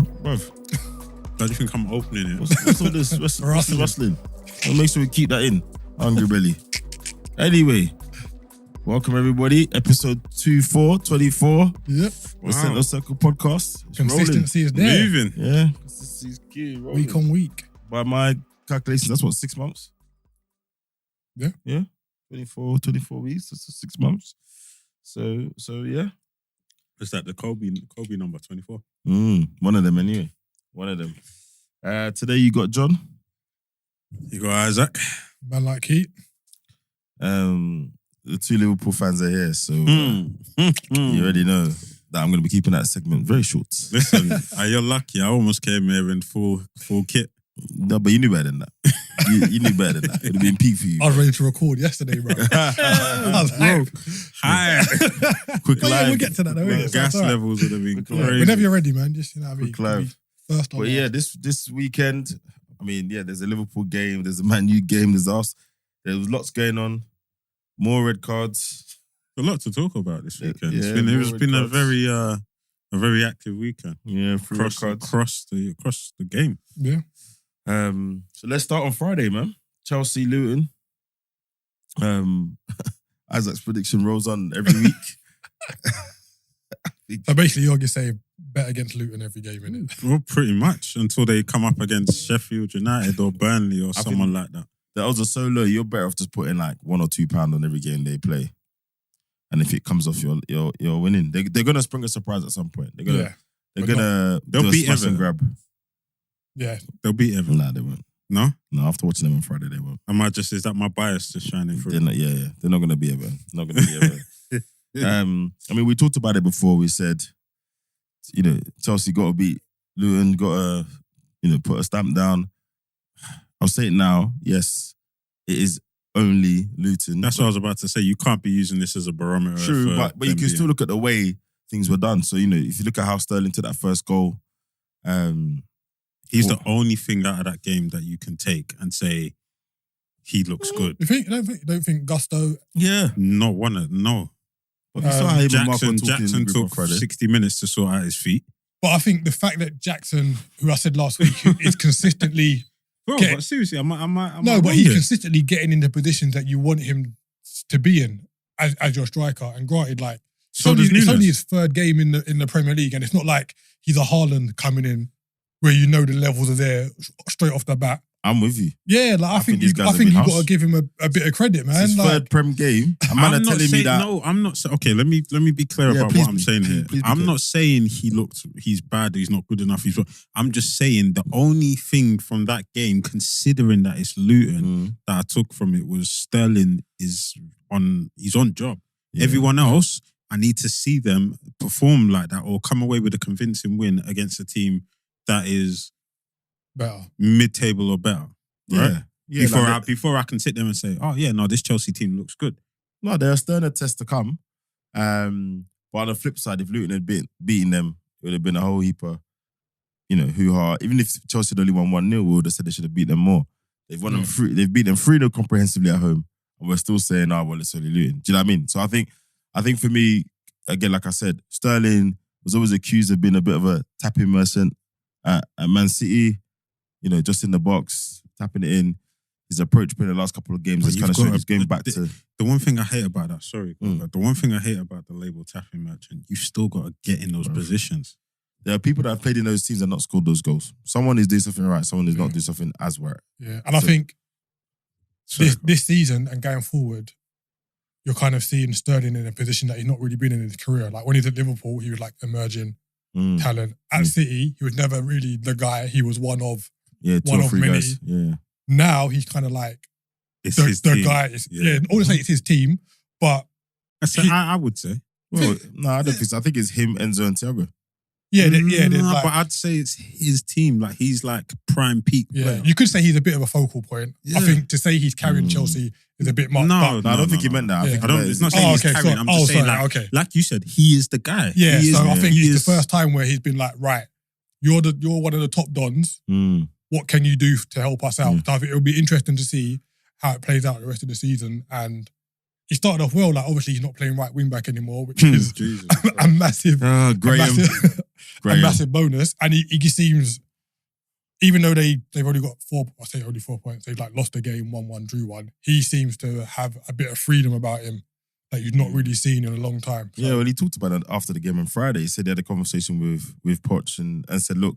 Bruv. How do you think I'm opening it? What's all this rustling? Well, make sure we keep that in. Hungry belly. Anyway, welcome everybody. Episode 24. Yep. The Centre Circle podcast. It's Consistency is there. Moving. Yeah. Consistency is key. Rolling. Week on week. By my calculations, that's what, 6 months? Yeah. Yeah. 24 weeks. That's 6 months. So yeah. Is that the Kobe number 24? One of them anyway. One of them. Today you got John. You got Isaac. Man like Heat. The two Liverpool fans are here, so you already know that I'm going to be keeping that segment very short. Listen, you're lucky. I almost came here in full kit. No, but you knew better than that. You knew better than that. It would have been peak for you. I was ready to record yesterday, bro. I was like, Hi. Quick but live. yeah, we'll get to that though. innit? So Gas it's all right. levels would have been Quick live. crazy. Whenever you're ready, man. Just, you know what I mean? Quick live. First on. But yeah, this weekend, I mean, yeah, there's a Liverpool game, there's a Man U game, there's us. There was lots going on. More red cards. A lot to talk about this weekend. Yeah, It's been a cards. very active weekend. Yeah, free red cards. Across the game. Yeah. So let's start on Friday, man. Chelsea, Luton. Isaac's prediction rolls on every week. So basically, you're just saying bet against Luton every game, innit? Well, pretty much until they come up against Sheffield United or Burnley or someone like that. The odds are so low, you're better off just putting like £1 or £2 on every game they play. And if it comes off, you're winning. They're gonna spring a surprise at some point. They'll beat smash and Everton. grab. Yeah. They'll beat Everton. Nah, they won't. No? No, after watching them on Friday, they won't. Is that my bias just shining through? They're not. Yeah. They're not gonna be Everton. Not gonna be Everton. I mean, we talked about it before. We said, Chelsea got to beat Luton. Got to, put a stamp down. I'll say it now. Yes, it is only Luton. That's what I was about to say. You can't be using this as a barometer. True, but you can still look at the way things were done. So, if you look at how Sterling took that first goal, he's the only thing out of that game that you can take and say he looks good. You don't think Gusto? Yeah. No. But you saw how him and Marco talking in the Jackson group on took Friday. 60 minutes to sort out his feet. But I think the fact that Jackson, who I said last week, is consistently Bro, Get- but seriously, no, but he's consistently getting into positions that you want him to be in as your striker. And granted, like So it's does only Nunes. his third game in the Premier League, and it's not like he's a Haaland coming in where the levels are there straight off the bat. I'm with you. Yeah, like I think these guys I have think been you got to house. give him a bit of credit, man. It's his Like, third Prem game. A man are telling me that. No, I'm not. Okay, let me be clear Yeah, about please what I'm be- saying here. please be I'm clear. not saying he's bad, he's not good enough. I'm just saying the only thing from that game, considering that it's Luton, that I took from it was Sterling he's on job. Yeah. Everyone else, I need to see them perform like that or come away with a convincing win against a team that is better. mid-table or better. Right? Yeah. Before I can sit there and say, oh yeah, no, this Chelsea team looks good. No, there are sterner tests to come. But on the flip side, if Luton had beaten them, it would have been a whole heap of, hoo-ha. Even if Chelsea had only won 1-0, we would have said they should have beat them more. They've won them three. They've beat them 3-0 comprehensively at home, and we're still saying, well, it's only Luton. Do you know what I mean? So I think for me, again, like I said, Sterling was always accused of being a bit of a tapping merchant at Man City. Just in the box, tapping it in. His approach in the last couple of games has kind of showed he's going back to... The one thing I hate about that, the one thing I hate about the label tapping merchant, you still got to get in those positions. There are people that have played in those teams and not scored those goals. Someone is doing something right, someone is not doing something as right. Yeah, and I think this season and going forward, you're kind of seeing Sterling in a position that he's not really been in his career. Like when he's at Liverpool, he was like emerging talent. At City, he was never really the guy. He was one of two one or of three many. guys. Yeah. Now he's kind of like It's the his team. guy. I wouldn't say it's his team, but I would say. Well, no, I don't think so. I think it's him, Enzo, and Thiago. there's like, but I'd say it's his team. Like he's like prime peak. player. you could say he's a bit of a focal point. Yeah. I think to say he's carrying Chelsea is a bit much. No, but I don't think he meant that. Yeah. I think I don't. It's not saying he's carrying. I'm just saying, like you said, he is the guy. Yeah, He is, so I think he it's is- the first time where he's been like, right, you're one of the top dons. What can you do to help us out? So I think it'll be interesting to see how it plays out the rest of the season. And he started off well. Like obviously he's not playing right wing back anymore, which is Jesus. a massive. Graham. a massive bonus. And he seems, even though they've already got only 4 points, they've like lost a game, 1-1, drew 1. He seems to have a bit of freedom about him that you've not really seen in a long time. So. Yeah, well, he talked about it after the game on Friday. He said he had a conversation with Poch and said, look,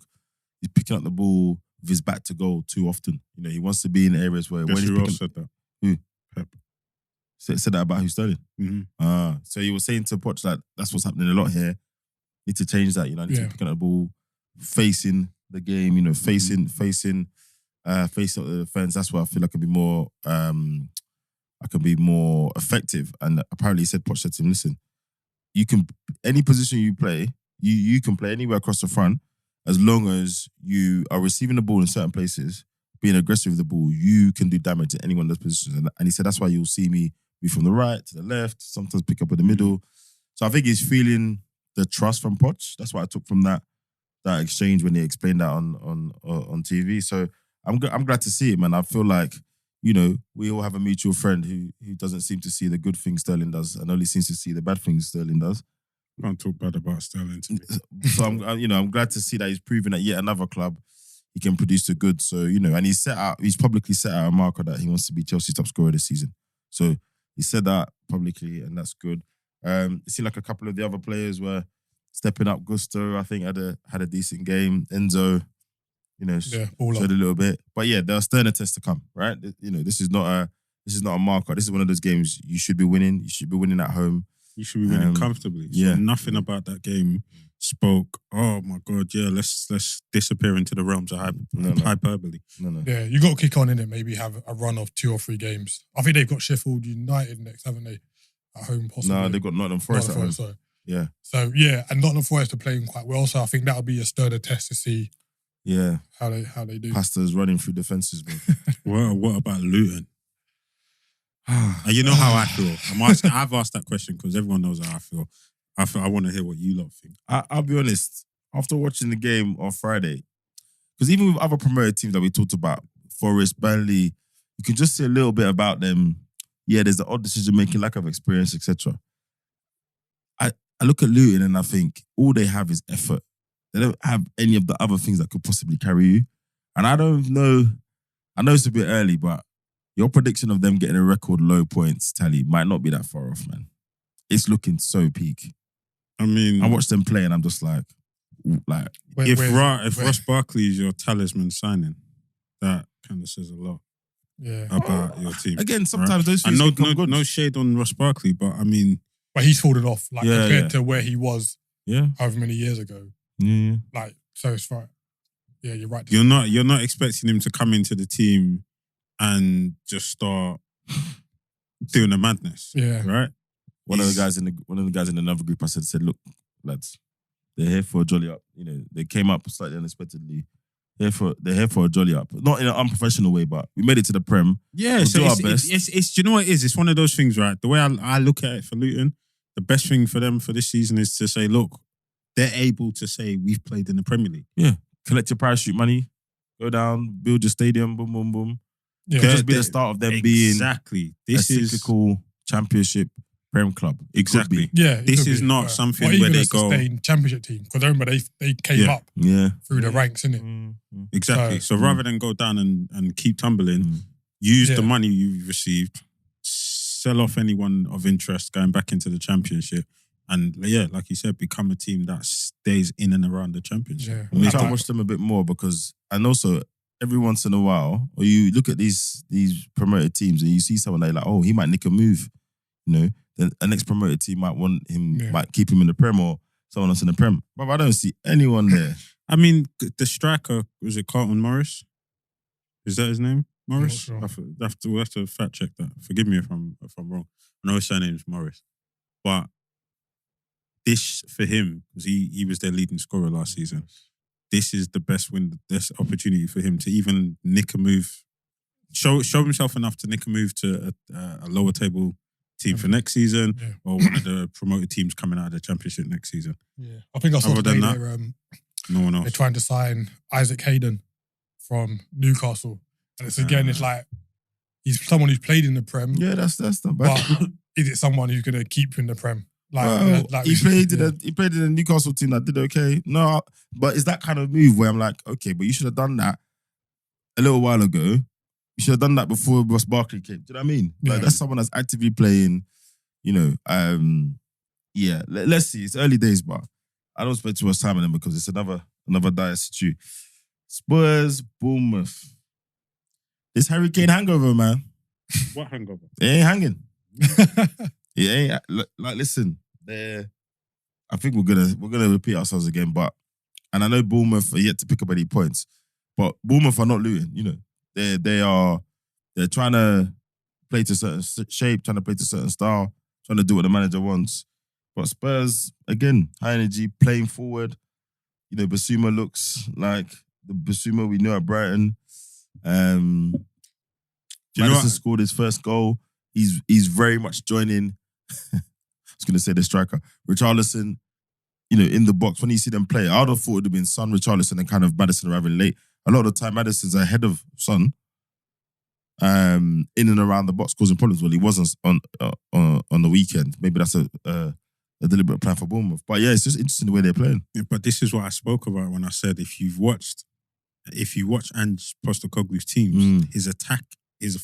he's picking up the ball with his back to goal too often. You know, he wants to be in areas where... Guess who else said that? Who? Pep. Said that about who's Sterling? Mm-hmm. So he was saying to Poch, like, that's what's happening a lot here. Need to change that, you know, need to pick up the ball, facing the game, you know, facing up the defence. That's where I feel I can be more effective. And apparently Poch said to him, listen, you can, any position you play, you can play anywhere across the front, as long as you are receiving the ball in certain places, being aggressive with the ball, you can do damage in any one of those positions. And he said, that's why you'll see me be from the right to the left, sometimes pick up in the middle. So I think he's feeling the trust from Poch. That's what I took from that exchange when he explained that on TV. So I'm glad to see it, man. I feel like, you know, we all have a mutual friend who doesn't seem to see the good things Sterling does and only seems to see the bad things Sterling does. Can't talk bad about Sterling to me. So I'm glad to see that he's proven at yet another club he can produce the goods. So, you know, and he's publicly set out a marker that he wants to be Chelsea's top scorer this season. So he said that publicly, and that's good. It seemed like a couple of the other players were stepping up. Gusto, I think, had a decent game. Enzo, you know, showed a little bit. But yeah, there are sterner tests to come, right? You know, this is not a marker. This is one of those games you should be winning. You should be winning at home. You should be winning comfortably. So nothing about that game spoke, oh my God, yeah, let's disappear into the realms of hyperbole. No. Yeah, you got to kick on in it, maybe have a run of 2 or 3 games. I think they've got Sheffield United next, haven't they? At home, possibly. No, they've got Nottingham Forest at home. Sorry. Yeah. So, yeah, and Nottingham Forest are playing quite well, so I think that'll be a sterner test to see how they do. Pasta's running through defences, bro. What about Luton? And you know how I feel. I've asked that question because everyone knows how I feel. I want to hear what you lot think. I'll be honest. After watching the game on Friday, because even with other promoted teams that we talked about, Forest, Burnley, you can just see a little bit about them. Yeah, there's the odd decision making, lack of experience, etc. I look at Luton and I think all they have is effort. They don't have any of the other things that could possibly carry you. And I don't know. I know it's a bit early, but your prediction of them getting a record low points tally might not be that far off, man. It's looking so peak. I mean, I watch them play and I'm just like if Ross Barkley is your talisman signing, that kind of says a lot about your team. Again, sometimes those things can come good. No shade on Ross Barkley, but I mean... But he's fallen off, compared to where he was however many years ago. Yeah. So it's right. Yeah, you're right. You're not expecting him to come into the team and just start doing the madness. Yeah. Right? One of the guys in another group I said, look, lads, they're here for a jolly up. You know, they came up slightly unexpectedly. They're here for a jolly up. Not in an unprofessional way, but we made it to the Prem. Yeah, we'll so do our best. It's do you know what it is? It's one of those things, right? The way I look at it for Luton, the best thing for them for this season is to say, look, they're able to say we've played in the Premier League. Yeah. Collect your parachute money, go down, build your stadium, boom, boom, boom. Yeah, Could just be the start of them being this a cyclical championship Prem club. Exactly. Yeah. This is not something where they go championship team, because remember they came up through the ranks, innit? Mm-hmm. Exactly. So rather than go down and keep tumbling, use the money you've received, sell off anyone of interest going back into the championship, and like you said, become a team that stays in and around the championship. Yeah. I'm trying to watch them a bit more because, and also every once in a while, or you look at these promoted teams and you see someone that you're like, oh, he might nick a move, you know. Then a next promoted team might want him, might keep him in the Prem or someone else in the Prem. But I don't see anyone there. I mean, the striker, was it Carlton Morris? Is that his name? Morris? Sure. We'll have to fact check that. Forgive me if I'm wrong. I know his surname is Morris. But this, for him, because he was their leading scorer last season, this is the best opportunity for him to even nick a move, show himself enough to nick a move to a lower table team for next season, or one of the promoted teams coming out of the championship next season. Yeah, I think I saw today no one else. They're trying to sign Isaac Hayden from Newcastle, and it's like he's someone who's played in the Prem. Yeah, that's not bad. But is it someone who's going to keep you in the Prem? He played in a Newcastle team that did okay. No, but it's that kind of move where I'm like, okay, but you should have done that a little while ago. You should have done that before Ross Barkley came. Do you know what I mean? Like that's someone that's actively playing. You know, yeah. Let's see. It's early days, but I don't spend too much time on them because it's another dire situation. Spurs, Bournemouth. This Harry Kane hangover, man. What hangover? It ain't hanging. It ain't like. Listen, I think we're gonna repeat ourselves again, and I know Bournemouth are yet to pick up any points, but Bournemouth are not Luton. You know, they're trying to play to a certain shape, trying to play to a certain style, trying to do what the manager wants. But Spurs, again, high energy, playing forward. You know, Basuma looks like the Basuma we knew at Brighton. Madison scored his first goal. He's very much joining. I was going to say the striker, Richarlison. You know, in the box when you see them play, I would have thought it would have been Son, Richarlison, and kind of Madison arriving late. A lot of the time, Madison's ahead of Son. In and around the box, causing problems. Well, he wasn't on the weekend. Maybe that's a deliberate plan for Bournemouth. But yeah, it's just interesting the way they're playing. Yeah, but this is what I spoke about when I said if you watch Ange Postecoglou's teams, his attack, his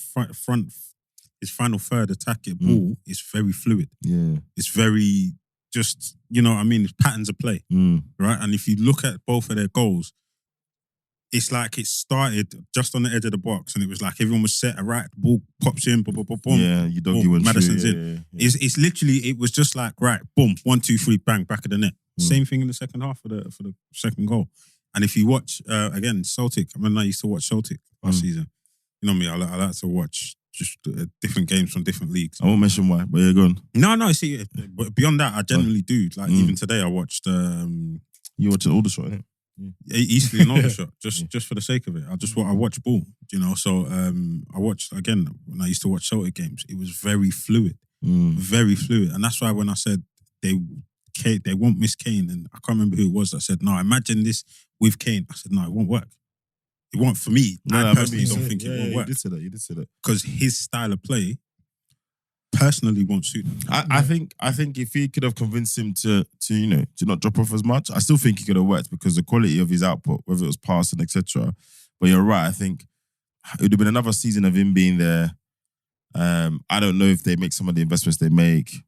final third attack at ball is very fluid. Yeah, it's very just, you know what I mean? It's patterns of play, right? And if you look at both of their goals, it's like it started just on the edge of the box, and it was like everyone was set. Right, the ball pops in, boom, boom, boom, boom. Yeah, you dog, you went Madison's through, in. Yeah. It's literally, it was just like, right, boom, 1, 2, 3, bang, back of the net. Same thing in the second half for the second goal. And if you watch again, Celtic. I mean, I used to watch Celtic last season. You know me, I like to watch just different games from different leagues. I won't mention why, but yeah, go on. No, see, but beyond that, I generally do. Like even today, I watched. You watched all the shot, innit? Eastleigh and Aldershot, just for the sake of it. I watch ball, you know. So I watched again when I used to watch Celtic games. It was very fluid, very fluid, and that's why when I said they won't miss Kane, and I can't remember who it was that said, "No, imagine this with Kane." I said, "No, it won't work. It won't for me. I personally don't think it won't work." You did say that because his style of play personally won't suit him. I think if he could have convinced him to not drop off as much, I still think he could have worked because the quality of his output, whether it was passing, etc. But you're right. I think it would have been another season of him being there. I don't know if they make some of the investments they make.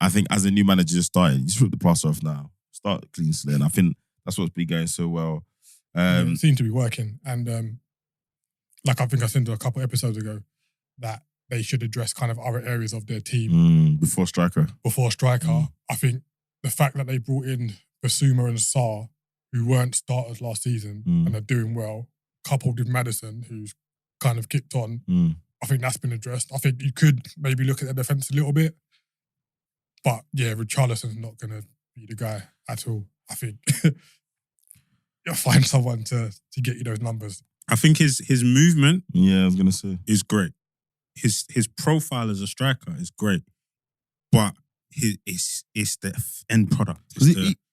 I think as a new manager just starting, you just rip the plaster off now. Start clean slate. And I think that's what's been going so well. It seemed to be working. And like I think I said a couple episodes ago, that they should address kind of other areas of their team. Before striker. I think the fact that they brought in Basuma and Sarr, who weren't starters last season and are doing well, coupled with Madison, who's kind of kicked on, I think that's been addressed. I think you could maybe look at their defence a little bit. But yeah, Richarlison's not going to be the guy at all. I think you'll find someone to get you those numbers. I think his movement, I was going to say, is great. His profile as a striker is great, but it's the end product.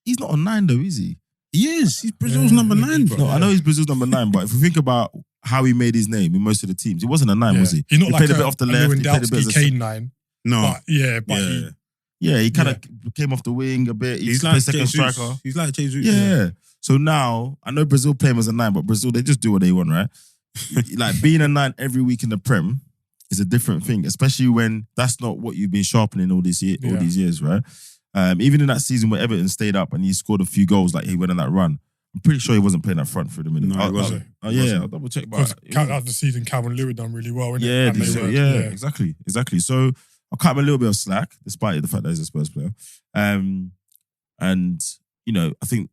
He's not a 9 though, is he? He is. He's Brazil's number 9. Bro. No, I know he's Brazil's number 9, but if we think about how he made his name in most of the teams, he wasn't a 9, was he? He's not he like played a bit off the left. He played a bit as a Kane 9. No, he kind of came off the wing a bit. He's like second striker. He's like Jesus. Yeah. So now I know Brazil play him as a 9, but Brazil, they just do what they want, right? Like being a 9 every week in the Prem is a different thing, especially when that's not what you've been sharpening all these years, right? Even in that season where Everton stayed up and he scored a few goals, like he went on that run, I'm pretty sure he wasn't playing up front through the middle. No, he wasn't. I'll double check. Because out the season, Calvin Lewis done really well, innit? Exactly. So I'll cut him a little bit of slack, despite the fact that he's a Spurs player. And you know, I think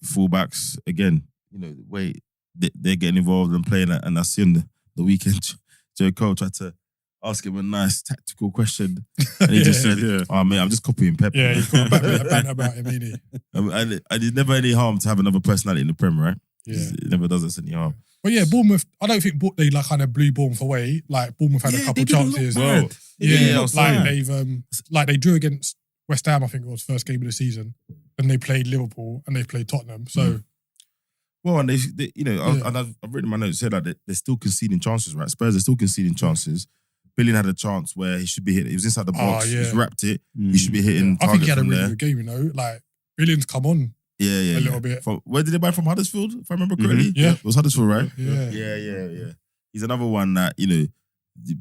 fullbacks again, you know, the way they're getting involved and playing, and I see on the weekend, Joe Cole tried to ask him a nice tactical question, and he just said, "Oh mate, I'm just copying Pep." Yeah, he's got a bit of banter about him, ain't he? And it's never any harm to have another personality in the Prem, right? Yeah, it never does us any harm. But yeah, Bournemouth, I don't think they like kind of blew Bournemouth away. Like Bournemouth had a couple chances. Well, they drew against West Ham, I think it was first game of the season. Then they played Liverpool and they played Tottenham. So, well, and they you know, and I've written in my notes said that they're still conceding chances, right? Spurs are still conceding chances. Billion had a chance where he should be hitting. He was inside the box. yeah. He's wrapped it. He should be hitting. I think he had a from really there. good game, you know. Like, Billion's come on Yeah, a little bit. Where did they buy from? Huddersfield, if I remember correctly. Yeah. It was Huddersfield, right? Yeah. He's another one that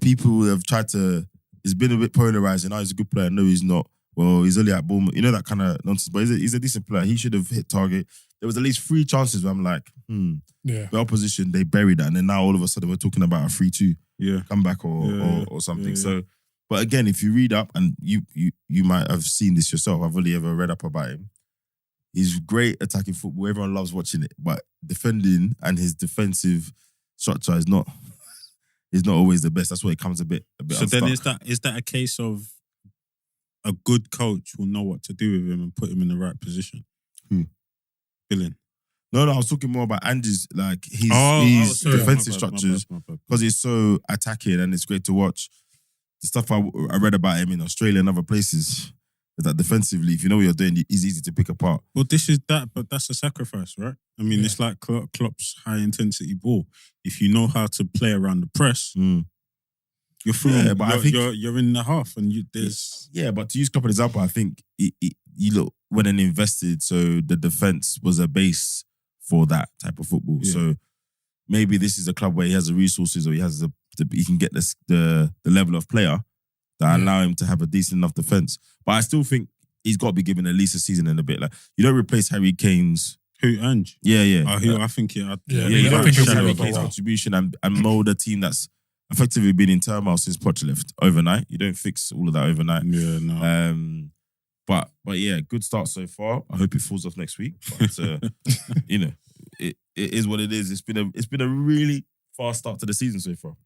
people have tried to. It's been a bit polarizing. He's a good player. No, he's not. Well, he's only at Bournemouth. You know that kind of nonsense. But he's a decent player. He should have hit target. There was at least 3 chances where I'm like, the opposition, they buried that. And then now all of a sudden we're talking about a 3-2 comeback or something. Yeah. So, but again, if you read up, and you might have seen this yourself, I've only ever read up about him. He's great attacking football. Everyone loves watching it. But defending and his defensive structure is not always the best. That's where it comes a bit So unstuck. then is that a case of a good coach will know what to do with him and put him in the right position? Who? Billion. No, I was talking more about Ange's, like his Sorry. defensive My bad. structures, because he's so attacking and it's great to watch. The stuff I read about him in Australia and other places is that defensively, if you know what you're doing, it's easy to pick apart. Well, this is that, but that's a sacrifice, right? I mean, it's like Klopp's high intensity ball. If you know how to play around the press, you're through. Yeah, but I think you're in the half, and there's. Yeah, but to use Klopp as an example, I think you look when an invested, so the defense was a base for that type of football. Yeah. So maybe this is a club where he has the resources, or he has he can get the level of player that allow him to have a decent enough defense. But I still think he's got to be given at least a season and a bit. Like, you don't replace Harry Kane's. Who, Ange? Yeah. I think you I don't think replace he'll Harry be Kane's well. contribution and mold a team that's effectively been in turmoil since Poch left overnight. You don't fix all of that overnight. Yeah, no. But yeah, good start so far. I hope it falls off next week. But it is what it is. It's been a really fast start to the season so far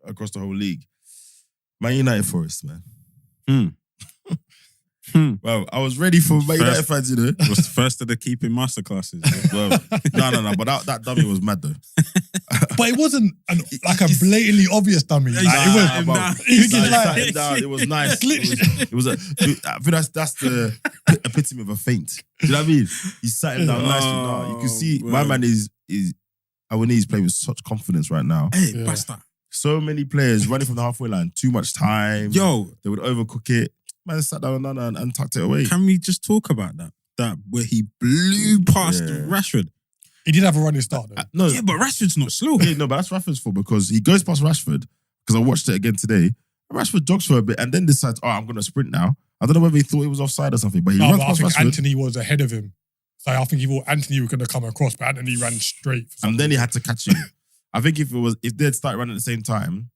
across the whole league. Man United Forest, man. Well, I was ready for Man United fans, It was the first of the keeping masterclasses. Well, no, but that dummy was mad though. But it wasn't a blatantly obvious dummy. Like, it was it was nice. It was I think that's the epitome of a feint. Do you know what I mean? He sat him down nicely. No, you can see my man is he's playing with such confidence right now. Hey, bastard. So many players running from the halfway line, too much time. Yo, they would overcook it. Man sat down and tucked it away. Can we just talk about that? That where he blew past Rashford. He did have a running start though. No, Yeah, but Rashford's not slow. yeah, no, but that's Rashford's fault because he goes past Rashford, because I watched it again today. Rashford jogs for a bit and then decides, I'm going to sprint now. I don't know whether he thought he was offside or something, but he runs I past think Rashford. Anthony was ahead of him. So I think he thought Anthony was going to come across, but Anthony ran straight. And then he had to catch him. I think if they'd start running at the same time,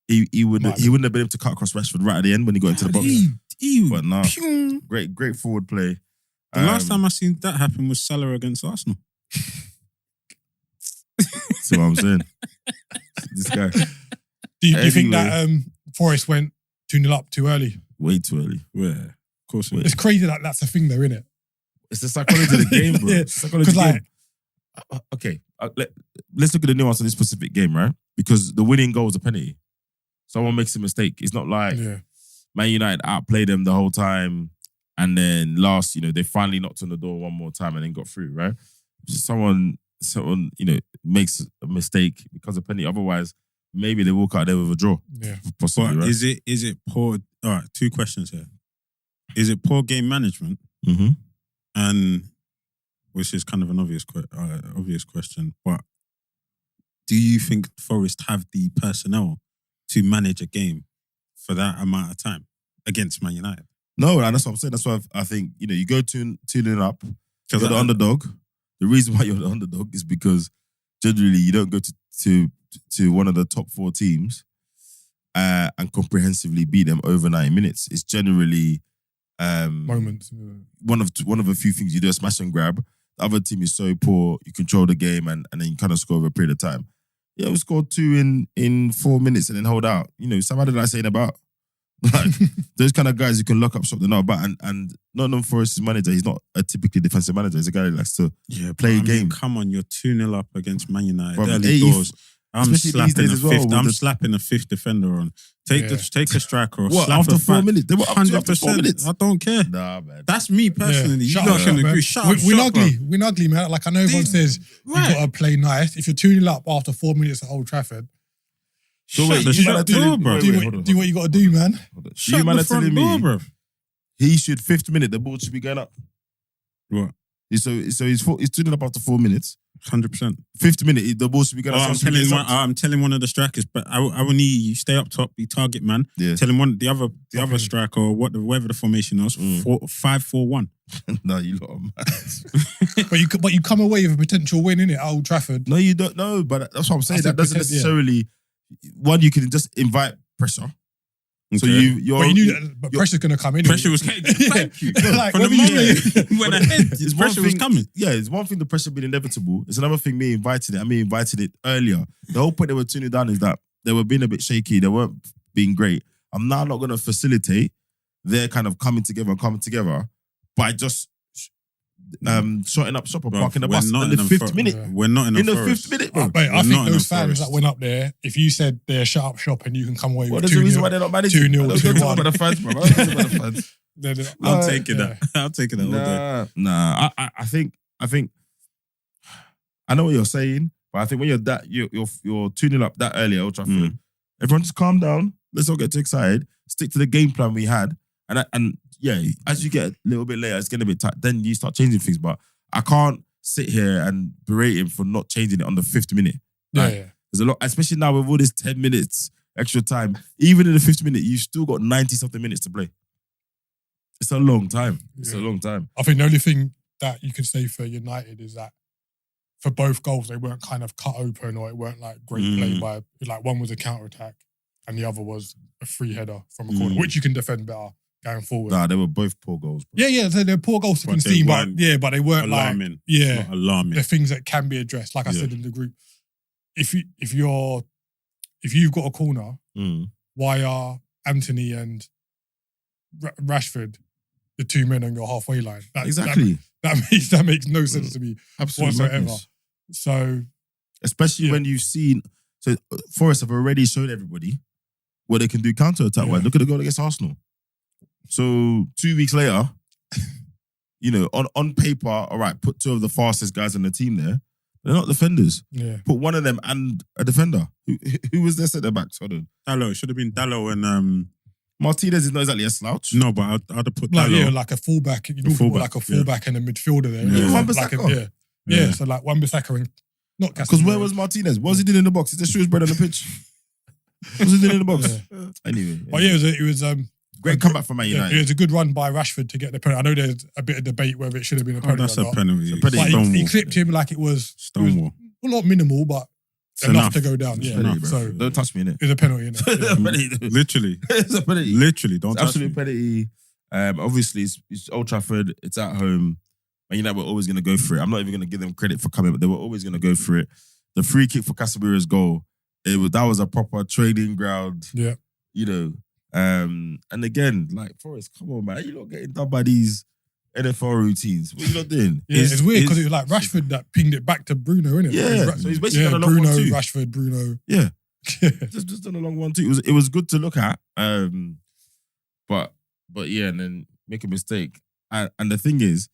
he wouldn't have been able to cut across Rashford right at the end when he got into the box. But no, great forward play. The last time I seen that happen was Salah against Arsenal. See what I'm saying? This guy. Do you think that Forest went 2-0 up too early? Way too early. Yeah, of course. It's crazy that that's a thing though, isn't it? It's the psychology of the game, bro. It's the psychology of the game. Okay, let's look at the nuance of this specific game, right? Because the winning goal is a penalty. Someone makes a mistake. It's not like Man United outplayed them the whole time, and then they finally knocked on the door one more time and then got through, right? Someone, makes a mistake because of penalty. Otherwise, maybe they walk out there with a draw. Yeah. Possibly, But right? is it poor? All right, 2 questions here. Is it poor game management? Mm-hmm. And which is kind of an obvious question, but do you think Forest have the personnel to manage a game for that amount of time against Man United? No, and that's what I'm saying. That's why I think, you go 2-0 up, you're the underdog. The reason why you're the underdog is because generally you don't go to one of the top 4 teams and comprehensively beat them over 90 minutes. It's generally Moments. one of a few things. You do a smash and grab. The other team is so poor, you control the game and then you kind of score over a period of time. Yeah, we scored 2 in 4 minutes and then hold out. Somebody like saying about like those kind of guys who can lock up shop they're not about. And Nottingham Forest's manager, he's not a typically defensive manager. He's a guy who likes to play a game. Come on, you're 2-0 up against Man United. Bro, Early doors. I'm especially these days as well, I'm with slapping a 5th defender on. Take a striker or What, slap after a 4 back. minutes? They were up to after 4 minutes. I don't care. Nah, man. That's me personally. Shut You up, lot can man. agree. Shut up, We're shut up, ugly. We're ugly, man. Like I know everyone says Right. you've got to play nice. If you're 2-0 up after 4 minutes at Old Trafford, So wait, the you man are shut door, telling bro. wait, Do hold on. what you got to do, man. Hold on. Shut You man the are telling front door, me bro. he should 5th minute the ball should be going up. What? So he's turning up after 4 minutes. 100%. 5th minute the ball should be going up. I'm telling one of the strikers, but I will need you stay up top, be target man. Yeah. Telling the other striker or whatever the formation was, 5-4-1. No, you lot are mad. but you come away with a potential win, innit, at Old Trafford. No, you don't know, but that's what I'm saying. I That doesn't said necessarily one, you can just invite pressure. So you're But you knew that pressure's going to come in. Pressure was coming. Thank you. Like, From what the were you moment saying? when ahead, pressure was coming. Yeah, it's one thing the pressure being inevitable. It's another thing me inviting it. I mean, invited it earlier. The whole point they were tuning down is that they were being a bit shaky. They weren't being great. I'm now not going to facilitate their kind of coming together, by just shutting up shop and parking the bus in the 5th minute. We're not in the Forest. 5th minute, bro. Mate, I think those fans Forest. that went up there, if you said they're shut up shop and you can come away Well, with there's a 2-0, reason why they're not managing. 2-0, Don't talk about the fans, bro. Don't talk about the fans. I'm taking that. I'll take it all day. Nah. I think I know what you're saying, but I think when you're tuning up that early at Old Trafford, everyone just calm down. Let's not get too excited. Stick to the game plan we had, and yeah, as you get a little bit later, it's getting a bit tight. Then you start changing things, but I can't sit here and berate him for not changing it on the 5th minute. Like, there's a lot, especially now with all this 10 minutes extra time. Even in the 5th minute, you've still got 90-something minutes to play. It's a long time. It's a long time. I think the only thing that you could say for United is that for both goals, they weren't kind of cut open or it weren't like great play by, like one was a counter-attack and the other was a free header from a corner, which you can defend better going forward. Nah, they were both poor goals. Bro. Yeah, so they're poor goals to concede, but they weren't alarming. Like, not alarming. The things that can be addressed. Like I said in the group, if you've got a corner, why are Anthony and Rashford the two men on your halfway line? Exactly. That makes no sense to me whatsoever. Madness. So, especially when you've seen, so Forest have already shown everybody what they can do counter-attack wise. Look at the goal against Arsenal. So 2 weeks later, on paper, all right, put 2 of the fastest guys on the team there. They're not defenders. Yeah. Put one of them and a defender. Who was their centre-backs? Hold on. Dallo. It should have been Dallo and... Martinez is not exactly a slouch. No, but I'd have put Dallo. Like a fullback. You know, like a fullback and a midfielder there. So like Wan-Bissaka and not Casemiro. Because where was Martinez? What was he doing in the box? He just threw his bread on the pitch. What was he doing in the box? Anyway. But it was great comeback from Man United. It was a good run by Rashford to get the penalty. I know there's a bit of debate whether it should have been a penalty. That's or a not. penalty. But he clipped him like it was Stonewall. Not minimal, but enough to go down. It's Yeah, penalty, so don't touch me, innit? it's a penalty, innit? Literally. It's a penalty. Literally, don't touch me. Absolute penalty. Obviously, it's Old Trafford. It's at home. Man United were always going to go for it. I'm not even going to give them credit for coming, but they were always going to go for it. The free kick for Casemiro's goal, that was a proper training ground. Yeah. And again, like, Forest, come on, man. You're not getting done by these NFL routines. What are you not doing? Yeah, it's weird because it was like Rashford that pinged it back to Bruno, innit? Yeah, so he's basically done a long Bruno, 1-2. Rashford, Bruno. Yeah. just done a long 1-2. It was good to look at. But yeah, and then make a mistake. And the thing is,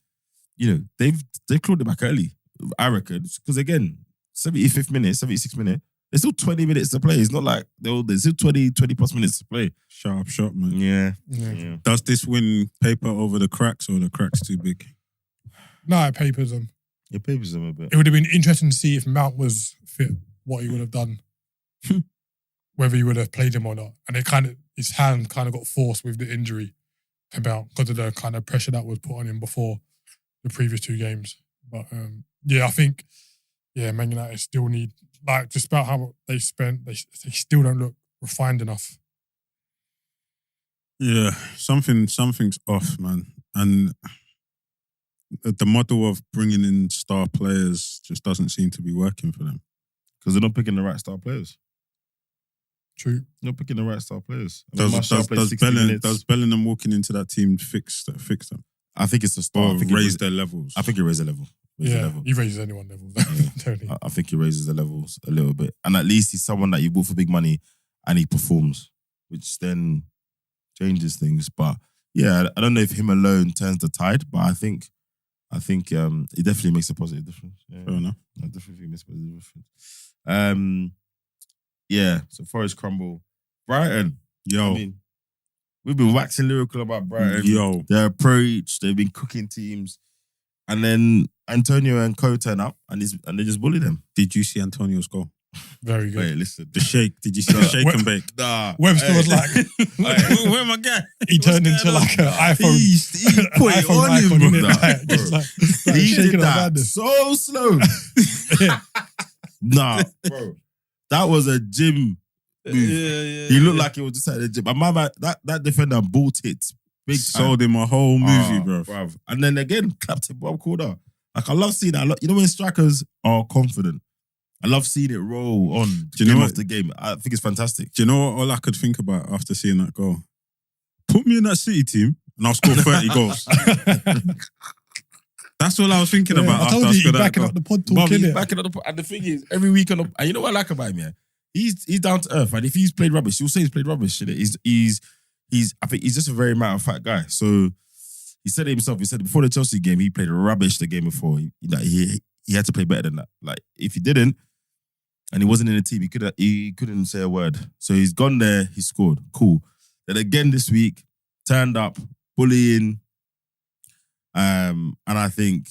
they've clawed it back early, I reckon. Because again, 75th minute, 76th minute, there's still 20 minutes to play. It's not like there's still 20 plus minutes to play. Sharp shot, man. Yeah. Does this win paper over the cracks or the cracks too big? No, it papers them. It papers them a bit. It would have been interesting to see if Mount was fit, what he would have done. Whether he would have played him or not. And his hand kind of got forced with the injury to Mount because of the kind of pressure that was put on him before the previous 2 games. But I think Man United still need, like, despite how much they spent, they still don't look refined enough. Yeah, something's off, man. And the model of bringing in star players just doesn't seem to be working for them. Because they're not picking the right star players. True. They're not picking the right star players. Does Bellingham walking into that team fix them? I think it's a star. Or raise their levels? I think it raises their level. He raises anyone level. Totally. I think he raises the levels a little bit. And at least he's someone that you bought for big money and he performs, which then changes things. But yeah, I don't know if him alone turns the tide, but I think it definitely makes a positive difference. Yeah. Fair enough. I definitely think it makes a positive difference. Yeah, so Forest crumble. Brighton. Yo. I mean, we've been waxing lyrical about Brighton. Yo. Their approach, they've been cooking teams. And then Antonio and Co turn up and they just bully them. Did you see Antonio's goal? Very good. Wait, listen. The shake. Did you see the shake and bake? Nah. Webster was like, Where my guy? he turned into like an iPhone. He put it iPhone on him, icon, bro. innit? Nah, Like, just bro. like He shaking did on that madness. so slow. Yeah. Nah, bro. That was a gym move. He looked like he was just at the gym. But my man, that defender bought it. Big time. Sold him a whole movie, bro. Bruv. And then again, clapped him one corner. Like, I love seeing that. You know when strikers are confident? I love seeing it roll on game after game. I think it's fantastic. Do you know what all I could think about after seeing that goal? Put me in that City team and I'll score 30 goals. That's all I was thinking about I after told I you, he's scored that backing goal. up the pod Bruv, talk, he's innit? backing up the. And the thing is, every week and you know what I like about him, yeah? He's down to earth, and if he's played rubbish, you'll say he's played rubbish. He's I think he's just a very matter of fact guy. So he said it himself. He said before the Chelsea game, he played rubbish the game before. He had to play better than that. Like if he didn't, and he wasn't in the team, he couldn't say a word. So he's gone there. He scored. Cool. Then again this week, turned up, bullying. And I think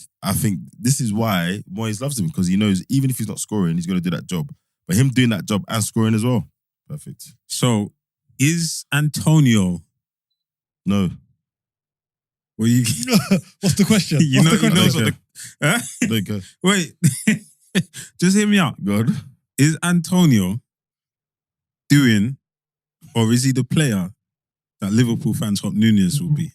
this is why Moyes loves him, because he knows even if he's not scoring, he's going to do that job. But him doing that job and scoring as well, perfect. So, is Antonio... No. Well, you... What's the question? You What's know, the question? what the... Huh? Don't go. Wait. Just hear me out. God. Is Antonio doing, or is he the player that Liverpool fans hope Nunez will be?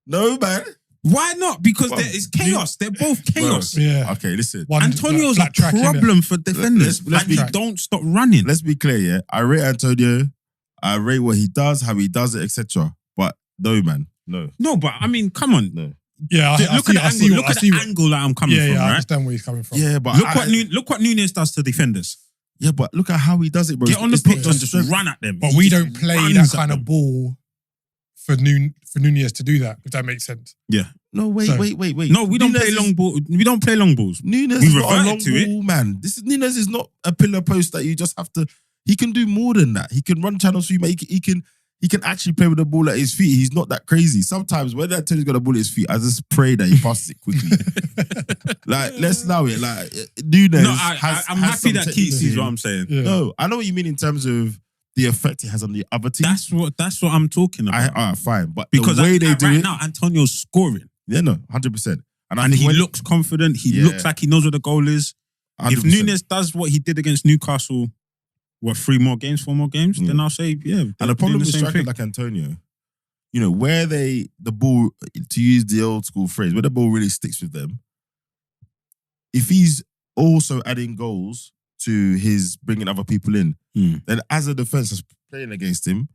No, man. Why not? Because Well, there is chaos. They're both chaos. Yeah. Okay, listen. One Antonio's a flat track, innit? problem for defenders. let's and he be- don't stop running. Let's be clear, yeah. I rate Antonio. I rate what he does, how he does it, etc. But no, man. No. No, but I mean, come on. No. Yeah, Look at the angle. Look at the angle that I'm coming Yeah, from, I right? understand where he's coming from. Yeah, but Look what Nunez does to defenders. Yeah, but look at how he does it, bro. Get on the It's not pitch and just run at them. But He we just don't play runs that at kind them. of ball for Nunez to do that, if that makes sense. Yeah. No, wait. No, we don't Nunez play is- long ball. We don't play long balls. Nunez We is not a reverted long to it. ball, man. Nunez is not a pillar post that you just have to. He can do more than that. He can run channels for you, mate. He can actually play with the ball at his feet. He's not that crazy. Sometimes when that Tony's got a ball at his feet, I just pray that he passes it quickly. Like, let's allow it. Like, Nunez No, has I'm has happy some that technique Keats to sees him. what I'm saying. Yeah. No, I know what you mean in terms of the effect it has on the other team. That's what I'm talking about. All right, fine. But because the way they do right it, now, Antonio's scoring. yeah, no, 100%. I And think he when- looks confident. He Yeah. looks like he knows where the goal is. 100%. If Nunez does what he did against Newcastle, 4 more games, then I'll say, yeah. And the problem with strikers like Antonio, you know, where the ball, to use the old school phrase, where the ball really sticks with them, if he's also adding goals to his bringing other people in, then as a defense that's playing against him,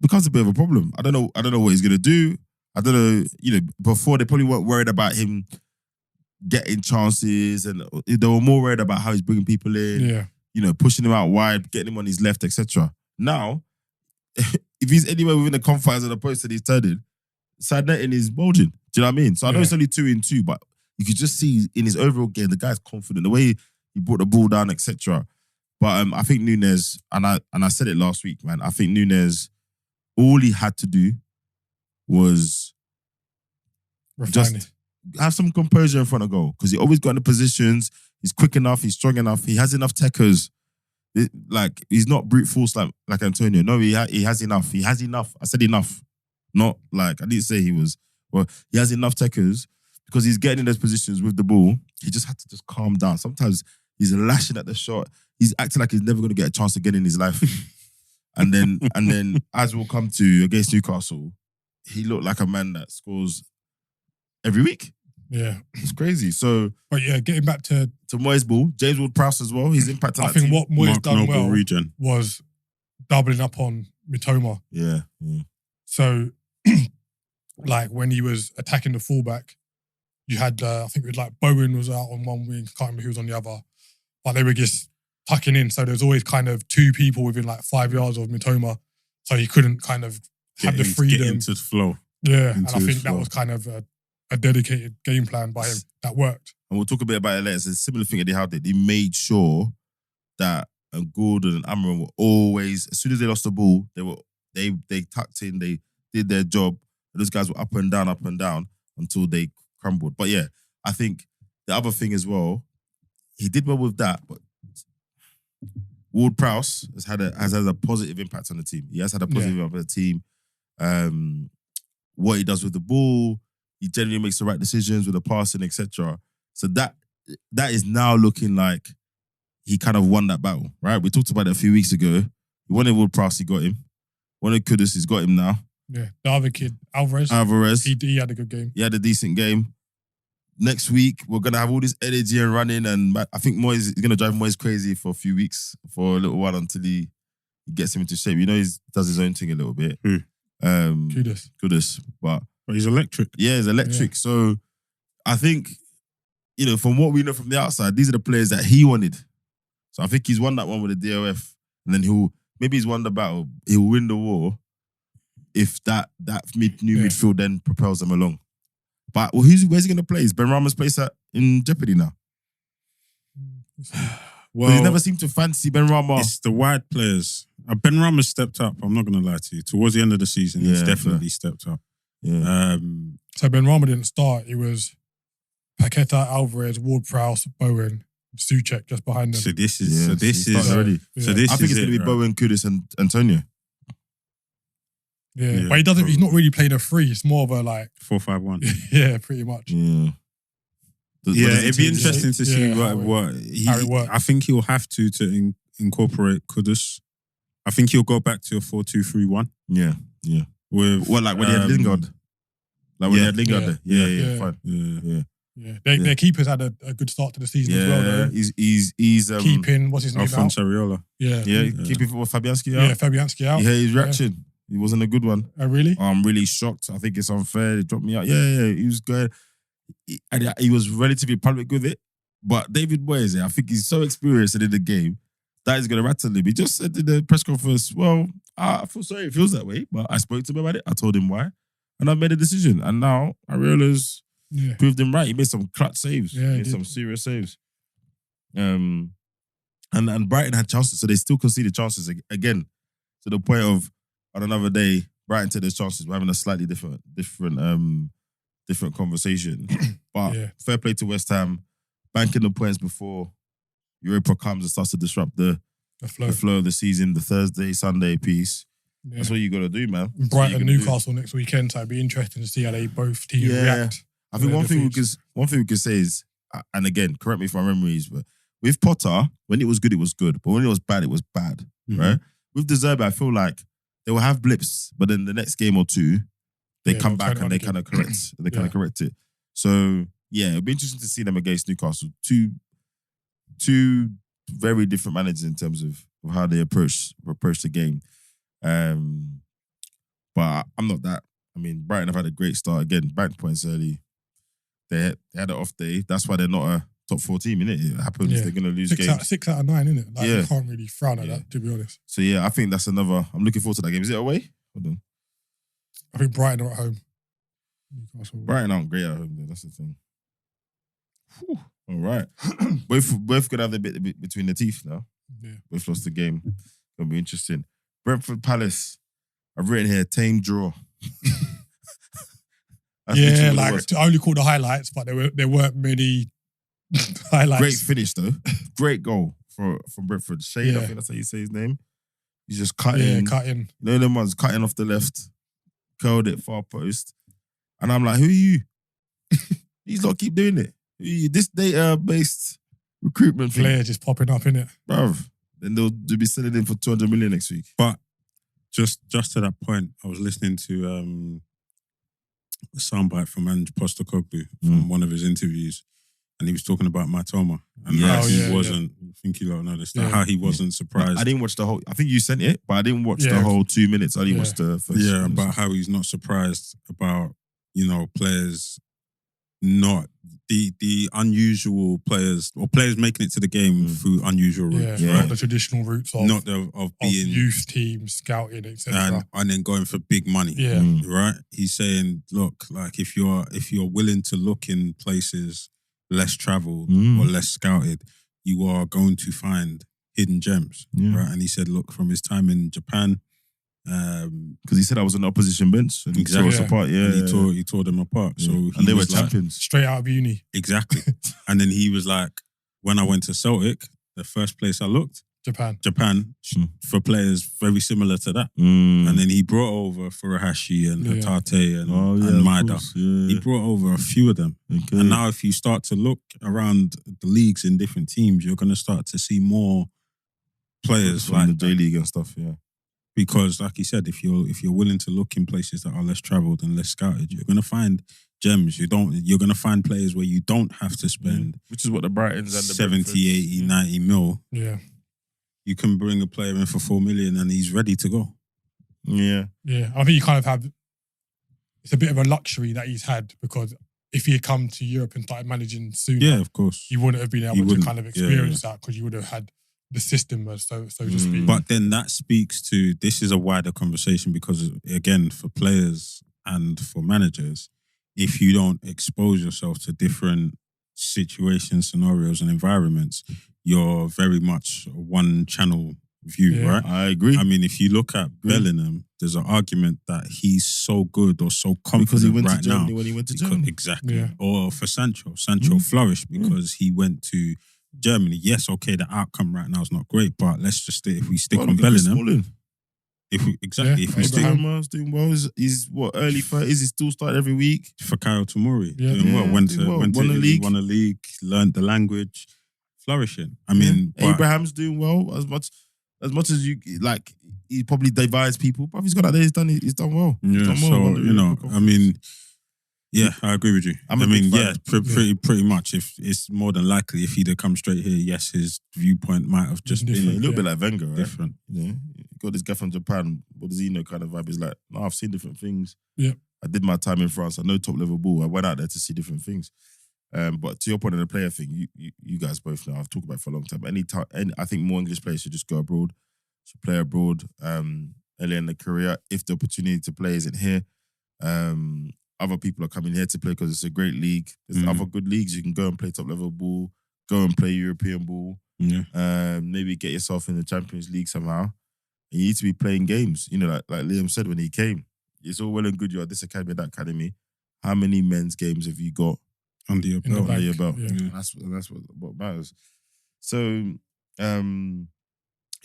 becomes a bit of a problem. I don't know what he's gonna do. I don't know, you know, before they probably weren't worried about him getting chances, and they were more worried about how he's bringing people in. Yeah. You know, pushing him out wide, getting him on his left, etc. Now, if he's anywhere within the confines of the post that he's turning, side netting is bulging. Do you know what I mean? So I know it's only 2-2, but you could just see in his overall game, the guy's confident, the way he brought the ball down, etc. But I think Nunez, and I said it last week, man, I think Nunez, all he had to do was Refine it. just have some composure in front of goal, because he always got in the positions. He's quick enough. He's strong enough. He has enough techers. Like, he's not brute force like Antonio. No, he has enough. He has enough. I said enough. Not like, I didn't say he was. Well, he has enough techers because he's getting in those positions with the ball. He just had to just calm down. Sometimes he's lashing at the shot. He's acting like he's never going to get a chance again in his life. and then as we'll come to against Newcastle, he looked like a man that scores every week. Yeah. It's crazy. So, But yeah, getting back to Moyes Ball, James Ward-Prowse as well. He's impacted I that think team. what Moyes Mark done Noble well regen. was doubling up on Mitoma. Yeah. So, like when he was attacking the fullback, you had I think it was like Bowen was out on one wing, can't remember who was on the other, but they were just tucking in. So there's always kind of 2 people within like 5 yards of Mitoma, so he couldn't kind of have the freedom. Get into the flow. Yeah, and into I his think that flow. was kind of a dedicated game plan by him that worked. And we'll talk a bit about it later. It's a similar thing that they had. They made sure that Gordon and Amram were always, as soon as they lost the ball, they tucked in, they did their job. Those guys were up and down until they crumbled. But yeah, I think the other thing as well, he did well with that, but Ward-Prowse has had a positive impact on the team. He has had a positive impact on the team. What he does with the ball, he generally makes the right decisions with the passing, etc. So that is now looking like he kind of won that battle, right? We talked about it a few weeks ago. He wanted Ward-Prowse, he got him. Wanted Kudus, he's got him now. Yeah, the other kid, Alvarez, he had a good game. He had a decent game. Next week, we're going to have all this energy and running, and I think Moyes is going to drive Moyes crazy for a few weeks, for a little while, until he gets him into shape. You know, he does his own thing a little bit. Kudus. But he's electric. Yeah, he's electric. Yeah. So I think, you know, from what we know from the outside, these are the players that he wanted. So I think he's won that one with the DOF, and then he's won the battle. He'll win the war if that midfield then propels them along. But where's he going to play? Is Ben Rama's place in jeopardy now? Well, he never seemed to fancy Ben Rama. It's the wide players. Ben Rama stepped up. I'm not going to lie to you. Towards the end of the season, he's definitely stepped up. Yeah. So Ben Rama didn't start. It was Paqueta, Alvarez, Ward-Prowse, Bowen, Souček just behind them. So this is already. Yeah. So this I think it's going to be right? Bowen, Kudus, and Antonio. Yeah, but he's not really playing a three. It's more of a 4-5-1. Yeah, pretty much. Yeah. It'd be interesting to see how it works. I think he'll have to incorporate Kudus. I think he'll go back to a 4-2-3-1. Yeah. With when he had Lingard. When he had Lingard there. Yeah, fine. Yeah. Their keepers had a good start to the season as well, though. He's keeping, what's his name Alphonse Areola. Yeah. Keeping Fabianski out. Yeah, Fabianski out. Yeah, his reaction. He wasn't a good one. Oh, really? I'm really shocked. I think it's unfair. They dropped me out. Yeah. He was good. He was relatively public with it. But David Moyes, I think he's so experienced in the game that is going to rattle him. He just said in the press conference, well, I feel sorry it feels that way, but I spoke to him about it. I told him why. And I made a decision. And now Areola's proved him right. He made some clutch saves. Yeah, he made some serious saves. And Brighton had chances, so they still conceded chances again, to the point of, on another day, Brighton took their chances. We're having a slightly different conversation. But fair play to West Ham, banking the points before Europa comes and starts to disrupt the flow of the season, the Thursday, Sunday piece. Yeah. That's what you got to do, man. Brighton, Newcastle next weekend, so it'd be interesting to see how they both teams react. I think one thing we can say is, and again, correct me if my memory is, but with Potter, when it was good, but when it was bad, right? With the Zerbi, I feel like they will have blips, but then the next game or two, they come back and they kind of correct. They kind of correct it. So yeah, it'll be interesting to see them against Newcastle. Two very different managers in terms of how they approach the game. But I'm not that. I mean, Brighton have had a great start again. Back points early. They had an off day. That's why they're not a top 4 team, innit? It happens. They're going to lose games. 6 out of 9, innit? You can't really frown at that, to be honest. So yeah, I think that's another. I'm looking forward to that game. Is it away? Hold on. I think Brighton are at home. Brighton aren't great at home, though. That's the thing. Whew. All right. both could have the bit between the teeth now. Yeah. Both lost the game. Gonna be interesting. Brentford Palace. I've written here, tame draw. I only called the highlights, but there weren't many highlights. Great finish though. Great goal from Brentford. Shade, I think that's how you say his name. He's just cutting. Cutting. You know them ones cutting off the left, curled it far post. And I'm like, who are you? These lot keep doing it. Who are you? This data-based recruitment thing. Player just popping up, innit? Bruv. Then they'll be selling him for 200 million next week. But just to that point, I was listening to a soundbite from Ange Postecoglou from one of his interviews, and he was talking about Matoma and how he wasn't. I think you don't know this. How he wasn't surprised. I didn't watch the whole. I think you sent it, but I didn't watch the whole 2 minutes. I only watched the first. Yeah, about how he's not surprised about players not the unusual players or players making it to the game through unusual routes. Yeah, Right? not the traditional routes of Not of being youth teams, scouting, etc. and then going for big money. Yeah. Right? He's saying, look, like if you're willing to look in places less traveled or less scouted, you are going to find hidden gems. Right? And he said, look, from his time in Japan, because he said I was on the opposition bench and Exactly. he tore us apart. and he tore them apart. So and they were champions. Straight out of uni. Exactly. And then he was like, when I went to Celtic, the first place I looked, Japan, for players very similar to that. And then he brought over Furuhashi and Hatate and Maeda. He brought over a few of them. Okay. And now if you start to look around the leagues in different teams, you're going to start to see more players from like the J-League and stuff, Because, like he said, if you're willing to look in places that are less travelled and less scouted, you're going to find gems. You're going to find players where you don't have to spend which is what the Brightons and the 70, 80, 90 mil. Yeah. You can bring a player in for 4 million and he's ready to go. Yeah. I think you kind of have, it's a bit of a luxury that he's had because if he had come to Europe and started managing sooner, of course, he wouldn't have been able to kind of experience that because you would have had the system, so to speak. But then that speaks to, this is a wider conversation because, again, for players and for managers, if you don't expose yourself to different situations, scenarios and environments, you're very much a one-channel view, right? I agree. I mean, if you look at Bellingham, there's an argument that he's so good or so confident because he went right to Germany now. when he went to Germany. Exactly. Yeah. Or for Sancho flourished because he went to Germany. Yes, okay, the outcome right now is not great, but let's just if we stick on Bellingham. If we stick Abraham's doing well. He's what, early 30s? He still started every week. For Kyle Tomori, doing well. Went to Italy, won a league, learned the language, flourishing. I mean, Abraham's doing well as much as you like. He probably divides people, but he's got out there. He's done well. I mean. Yeah, I agree with you. Pretty much. If it's more than likely, if he'd have come straight here, yes, his viewpoint might have just been a little bit like Wenger, right? Different. You know, you got this guy from Japan. What does he know? Kind of vibe. He's like, no, I've seen different things. Yeah, I did my time in France. I know top level ball. I went out there to see different things. But to your point on the player thing, you guys both know. I've talked about it for a long time. I think more English players should just go abroad, should play abroad early in their career if the opportunity to play isn't here. Other people are coming here to play because it's a great league. There's other good leagues. You can go and play top level ball, go and play European ball. Maybe get yourself in the Champions League somehow. And you need to be playing games. You know, like Liam said when he came, it's all well and good you're at this academy, that academy. How many men's games have you got under your belt? Yeah. That's what matters. So, and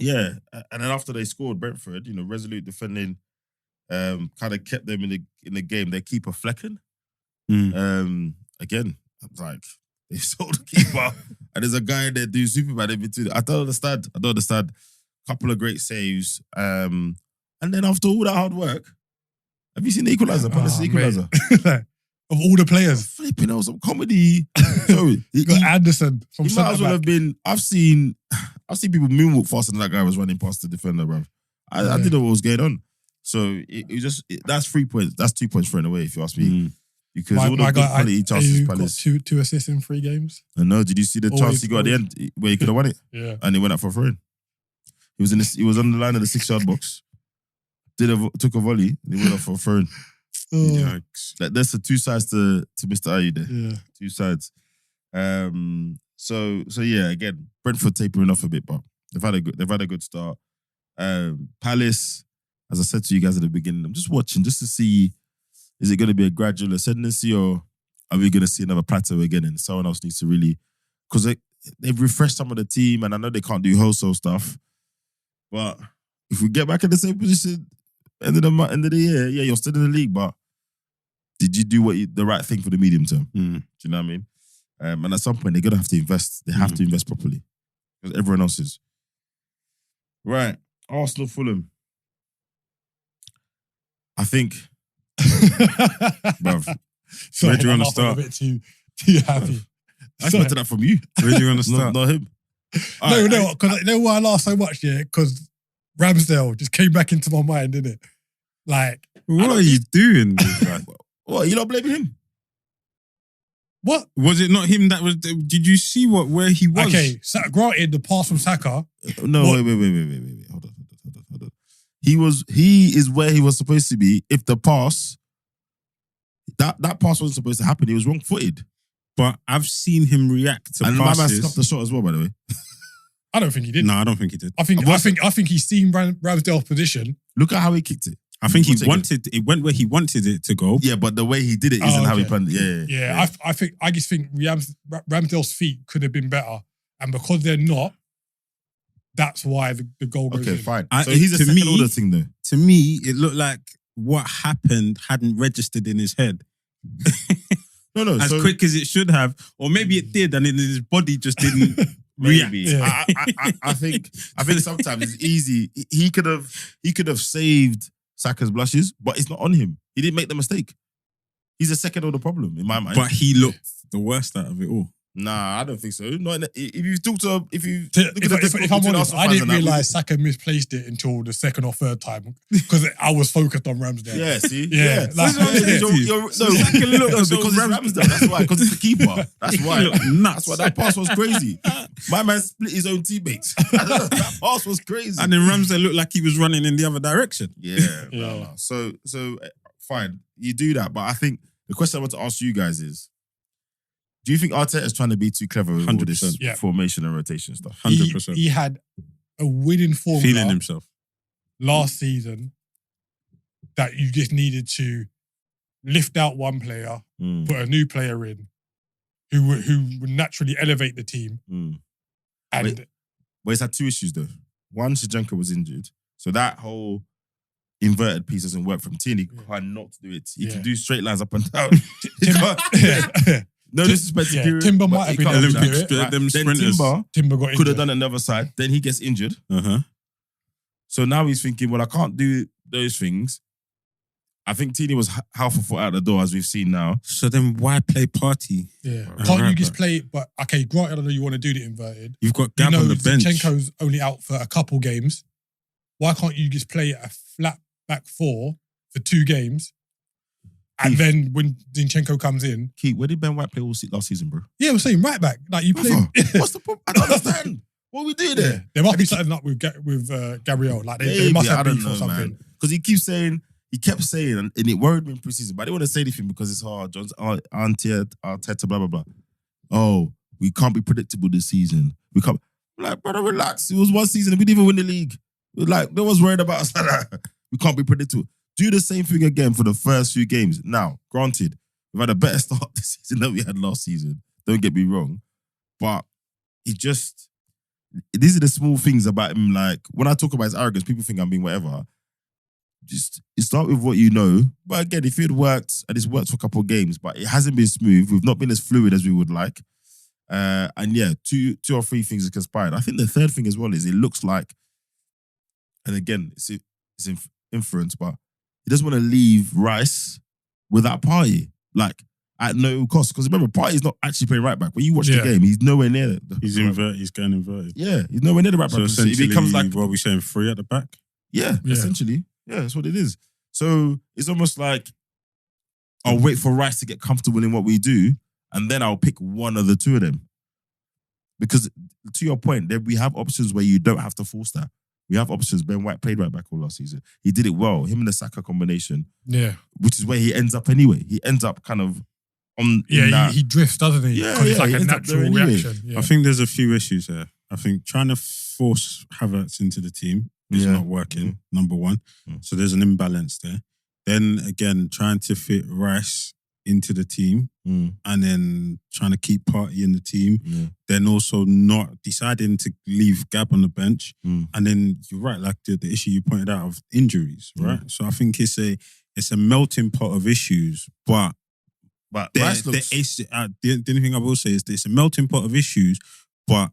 then after they scored, Brentford, resolute defending. Kind of kept them in the game. Their keeper Flecken. Again, I'm like, they sold the keeper, and there's a guy there doing Superman in between. I don't understand. Couple of great saves. And then after all that hard work, have you seen the equaliser? Palace equaliser. Of all the players, flipping out some comedy. Sorry, you got Anderson from he might as well have been. I've seen people moonwalk faster than that guy was running past the defender, bro. I didn't know what was going on. So it was just that's 3 points. That's 2 points thrown away if you ask me. Because all the good quality chances Palace got two assists in 3 games. I know. Did you see the chance he got at the end where he could have won it? Yeah. And he went up for a throw-in. He was on the line of the 6-yard box. Took a volley and he went up for a throw-in. Yikes. There's the 2 sides to Mr. Ayew there. Yeah. 2 sides. So yeah, again, Brentford tapering off a bit, but they've had a good start. Palace, as I said to you guys at the beginning, I'm just watching just to see, is it going to be a gradual ascendancy or are we going to see another plateau again and someone else needs to really, because they've refreshed some of the team and I know they can't do wholesale stuff, but if we get back in the same position end of the year, yeah, you're still in the league, but did you do the right thing for the medium term? Do you know what I mean? And at some point they're going to have to invest. They have to invest properly because everyone else is. Right, Arsenal, Fulham. I think, bruv, Sorry, where do you want to start? A bit too happy. I expected that from you. Where do you want to start? Not him. No, because you know why I laughed so much, yeah? Because Ramsdale just came back into my mind, didn't it? Like, what are you doing? What, you not blaming him? What? Was it not him that was? Did you see where he was? Okay, granted, the pass from Saka. No, What? wait. Hold on. He is where he was supposed to be. If the pass, that pass wasn't supposed to happen. He was wrong-footed. But I've seen him react to And my man passes. scuffed the shot as well, by the way. I don't think he did. No, I don't think he did. I think he's seen Ramsdale's position. Look at how he kicked it. I think he We'll take wanted it went where he wanted it to go. Yeah, but the way he did it isn't how he planned it. Yeah. I just think Ramsdale's feet could have been better, and because they're not, that's why the goal goes Okay, in. fine. So he's a to second me- order thing, though. To me, it looked like what happened hadn't registered in his head No. as So quick as it should have, or maybe it did, and then his body just didn't react. maybe. Yeah. I think sometimes it's easy. He could have saved Saka's blushes, but it's not on him. He didn't make the mistake. He's a second order problem in my mind. But he looked the worst out of it all. Nah, I don't think so. If you talk to look at the If discourse I'm between honest, Arsenal I fans didn't and that, realise Saka misplaced it until the second or third time because I was focused on Ramsdale. Yeah, see? Yeah, That's like- what I'm saying. Because because it's why. Because it's the keeper. That's why. Look nuts. That's why that pass was crazy. My man split his own teammates. That pass was crazy. And then Ramsdale looked like he was running in the other direction. Yeah. Yeah. No. So fine. You do that. But I think the question I want to ask you guys is, do you think Arteta is trying to be too clever with all this 100%. Yeah. formation and rotation stuff? 100%. He had a winning formula Feeling himself. last season that you just needed to lift out one player, Mm, put a new player in who would naturally elevate the team. mm. And Wait. But it's had two issues though. One, Zinchenko was injured. So that whole inverted piece doesn't work from Tierney. He cannot do it. He can do straight lines up and down. He can't- yeah. No disrespect to Kieran, Timber but might have he been can't able do to that. do it. Right. Them Then sprinters. Timber got could have injured. done another side. Then he gets injured. Uh-huh. So now he's thinking, well, I can't do those things. I think Tierney was half a foot out the door, as we've seen now. So then why play party? Yeah. Right, Can't you right, just right. play? But okay, granted, I know you want to do the inverted. You've got You Gab know on the bench. Zinchenko's only out for a couple games. Why can't you just play a flat back four for 2 games? And Keith. then when Zinchenko comes in, Keith, where did Ben White play all last season, bro? yeah, we're saying right back. Like you play. Brother, what's the problem? I don't understand. What we do there? There must be something up with Gabriel. Like they must have beef or something. Because he kept saying, and it worried me in preseason, but I didn't want to say anything because it's hard. John's Arteta, blah, blah, blah. Oh, we can't be predictable this season. We can't. I'm like, brother, relax. It was one season and we didn't even win the league. It was like, no one's worried about us like that. We can't be predictable. Do the same thing again for the first few games. Now, granted, we've had a better start this season than we had last season. Don't get me wrong. But these are the small things about him. Like, when I talk about his arrogance, people think I'm being whatever. Just start with what you know. But again, if it had worked, and it's worked for a couple of games, but it hasn't been smooth, we've not been as fluid as we would like. And yeah, two or three things have conspired. I think the third thing as well is it looks like, and again, it's inference, but he doesn't want to leave Rice without Partey, like at no cost. Because remember, Partey's not actually playing right back. When you watch the game, he's nowhere near. He's inverted. He's going inverted. Yeah, he's nowhere near the right So back. essentially, It becomes like, what are we saying? 3 at the back. yeah, essentially, yeah, that's what it is. So it's almost like I'll wait for Rice to get comfortable in what we do, and then I'll pick one of the two of them. Because to your point, we have options where you don't have to force that. We have options. Ben White played right back all last season. He did it well. Him and the Saka combination, which is where he ends up anyway. He ends up kind of on. Yeah, he drifts, doesn't he? Yeah, Because it's like he a ends up there natural anyway. reaction. Yeah. I think there's a few issues here. I think trying to force Havertz into the team is Yeah. not working, number one. Mm. So there's an imbalance there. Then again, trying to fit Rice into the team and then trying to keep Partey in the team. Yeah. Then also not deciding to leave Gab on the bench. Mm. And then you're right, like the issue you pointed out of injuries, right? So I think it's a melting pot of issues, but Rice looks. the only thing I will say is that it's a melting pot of issues, but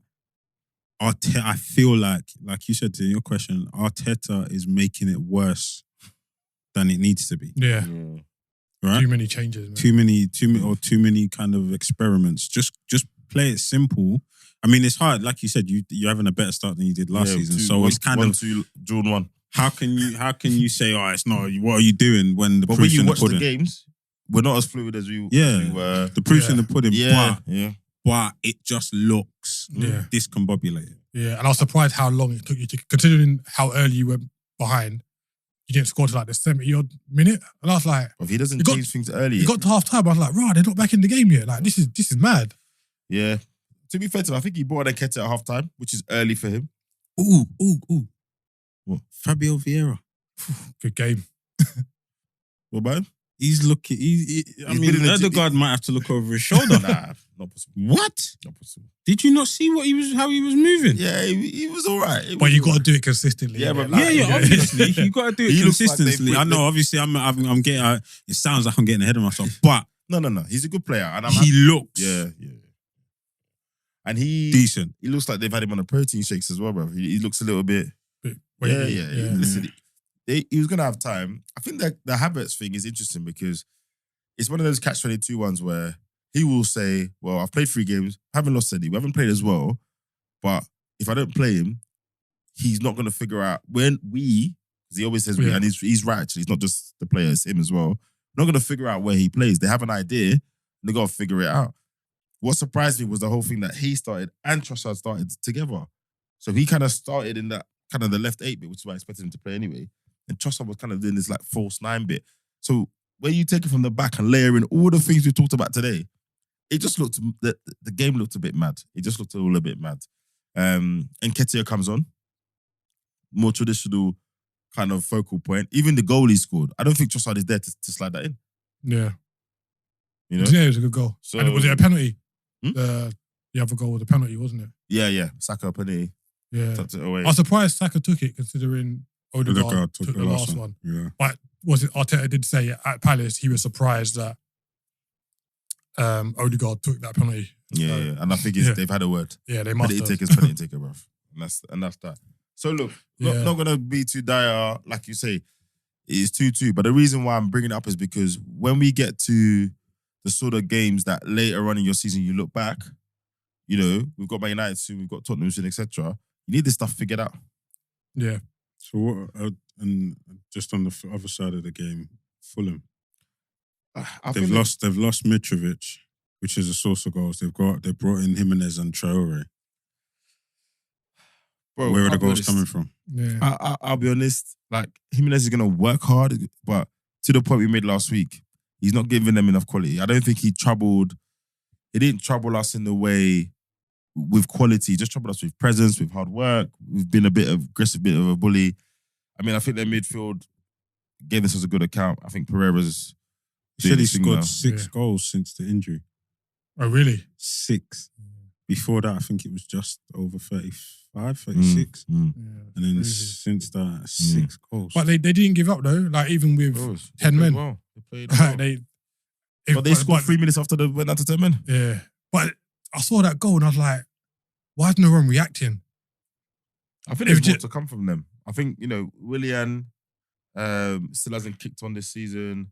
I feel like you said to your question, Arteta is making it worse than it needs to be. Yeah. Right? Too many changes. Man. Too many kind of experiments. Just play it simple. I mean, it's hard. Like you said, you're having a better start than you did last season. So it's kind of June 1. how can you say, oh, it's not, what are you doing when the But when proof's you in the watch the pudding? games, we're not as fluid as we were. The proof's in the pudding. Yeah, but it just looks discombobulated. Yeah, and I was surprised how long it took you to, considering how early you were behind. You didn't score to like the 70-odd minute, and I was like, if he doesn't change things early, you got to half time. I was like, right, they're not back in the game yet. Like this is mad. Yeah. To be fair to him, I think he brought Nketiah at half time, which is early for him. Ooh. What? Fabio Vieira. Good game. What about him? He's looking. Ødegaard might have to look over his shoulder. Nah, not possible. What? Not possible. Did you not see how he was moving? Yeah, he was all right. But you got to do it consistently. Yeah, but obviously you got to do it consistently. Like I know. Obviously, I'm getting. It sounds like I'm getting ahead of myself, but no. He's a good player, and he looks. Yeah. And decent. He looks like they've had him on the protein shakes as well, bro. He looks a little bit. Listen, he was gonna have time. I think that the habits thing is interesting because it's one of those catch-22 ones where he will say, "Well, I've played 3 games, haven't lost any, we haven't played as well, but if I don't play him, he's not gonna figure out when we." Because he always says we, and he's right. Actually, it's not just the player; it's him as well. Not gonna figure out where he plays. They have an idea, and they gotta figure it out. What surprised me was the whole thing that he started and Trossard started together. So he kind of started in that kind of the left 8 bit, which is why I expected him to play anyway. And Trossard was kind of doing this like false 9 bit. So when you take it from the back and layer in all the things we talked about today, it just looked, the game looked a bit mad. It just looked all a bit mad. And Nketiah comes on. More traditional kind of focal point. Even the goal he scored, I don't think Trossard is there to slide that in. Yeah. You know? Yeah, it was a good goal. So, and was it a penalty? The other goal was a penalty, wasn't it? Yeah. Saka penalty. Yeah. Tucked it away. I was surprised Saka took it considering Ødegaard took the last one. Yeah. But Arteta did say at Palace he was surprised that Ødegaard took that penalty. Yeah. And I think they've had a word. Yeah, they must have. Penalty taker, bruv. And that's that. So look, not going to be too dire, like you say, it is 2-2. But the reason why I'm bringing it up is because when we get to the sort of games that later on in your season you look back, you know, we've got Man United soon, we've got Tottenham soon, etc. You need this stuff figured out. Yeah. So what? And just on the other side of the game, Fulham. They've lost Mitrovic, which is a source of goals. They brought in Jimenez and Traore. Bro, where are the goals coming from? Yeah. I'll be honest. Like Jimenez is gonna work hard, but to the point we made last week, he's not giving them enough quality. I don't think he didn't trouble us in the way with quality. He just troubled us with presence, with hard work. We've been a bit of aggressive, bit of a bully. I mean, I think their midfield gave us a good account. I think Pereira's. He said he scored 6 goals since the injury. Oh, really? 6. Before that, I think it was just over 35, 36. And then since that, 6 goals. But they didn't give up though. Like even with 10 men. Well. They played well. They scored 3 minutes after they went down to 10 men. Yeah. But I saw that goal and I was like, why is no one reacting? I think there's more to come from them. I think, you know, Willian still hasn't kicked on this season.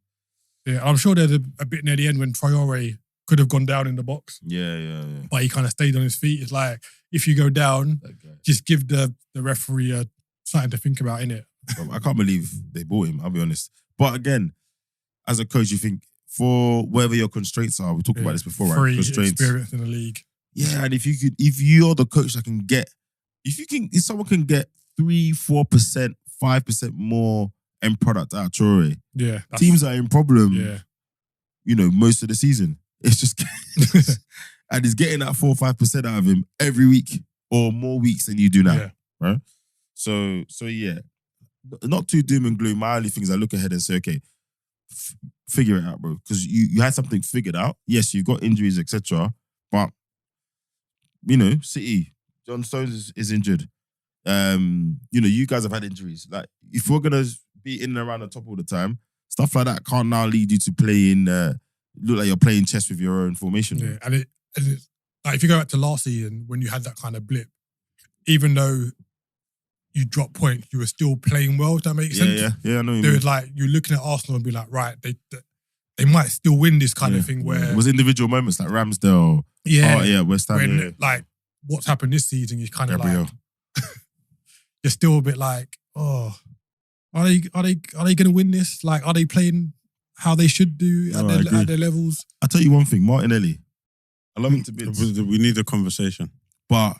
Yeah, I'm sure there's a bit near the end when Traore could have gone down in the box. Yeah. But he kind of stayed on his feet. It's like, if you go down, just give the referee something to think about, innit? I can't believe they bought him, I'll be honest. But again, as a coach, you think for whatever your constraints are, we talked about this before, right? Free Constraints. experience in the league. Yeah, and if you're the coach that can get, if someone can get 3-4%, 5% more end product out of Traore, teams are in problem. Yeah. You know, most of the season. It's just and he's getting that 4 or 5% out of him every week or more weeks than you do now. Right? So yeah. Not too doom and gloom. My only thing is I look ahead and say, okay, figure it out, bro. Because you had something figured out. Yes, you've got injuries, etc. But you know, City, John Stones is injured. You know, you guys have had injuries. Like, if we're gonna be in and around the top all the time, stuff like that can't now lead you to playing. Look like you're playing chess with your own formation. Yeah, and it like if you go back to last season when you had that kind of blip, even though you dropped points, you were still playing well. If that makes sense. Yeah. I know. There was like you're looking at Arsenal and be like, right, they might still win this kind of thing. Where it was individual moments like Ramsdale. West Ham. When, like what's happened this season, you kind of like you're still a bit like, oh, are they going to win this? Like, are they playing how they should do at their levels. I'll tell you one thing, Martinelli. I love him to bits. We need a conversation. But,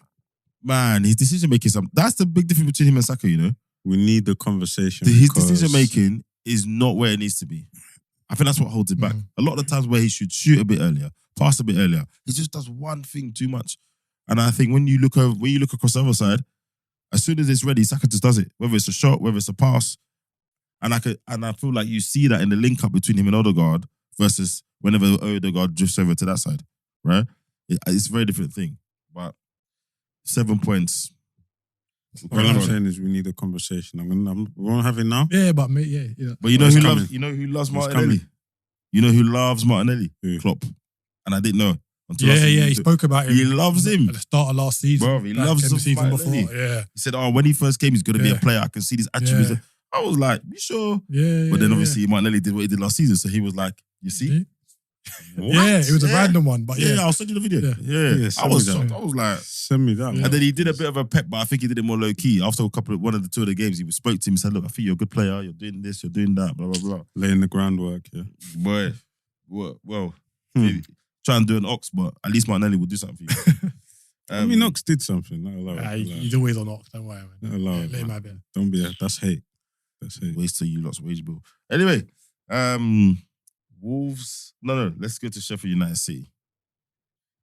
man, his decision making, that's the big difference between him and Saka, you know? We need the conversation. His decision making is not where it needs to be. I think that's what holds it back. A lot of the times where he should shoot a bit earlier, pass a bit earlier, he just does one thing too much. And I think when you look across the other side, as soon as it's ready, Saka just does it. Whether it's a shot, whether it's a pass. And I feel like you see that in the link up between him and Odegaard versus whenever Odegaard drifts over to that side, right? It's a very different thing. But 7 points. All I'm saying is we need a conversation. We won't have it now. Yeah, but mate, yeah. But you know who loves Martinelli? You know who loves Martinelli? Who? Klopp. And I didn't know. He spoke about him. He loves him. At the start of last season. Bro, he loves the season Martinelli. before. Yeah. He said, when he first came, he's going to be a player. I can see these attributes. Yeah. I was like, you sure? Yeah. But then obviously Martinelli did what he did last season. So he was like, you see? What? Yeah, it was a random one. But I'll send you the video. Yeah. I was shocked. I was like, send me that. And then he did a bit of a pep, but I think he did it more low key. After one of the two of the games, he spoke to him and said, look, I think you're a good player. You're doing this, you're doing that, blah, blah, blah. Laying the groundwork, yeah. Boy, well, try and do an Ox, but at least Martinelli will do something for you. I mean, Ox did something. Not allowed. He's always on Ox, don't worry. Man. Not allowed. Let him have it. Don't be that's hate. That's hate. Waste till you lost wage bill. Anyway, Wolves. No, let's go to Sheffield United City.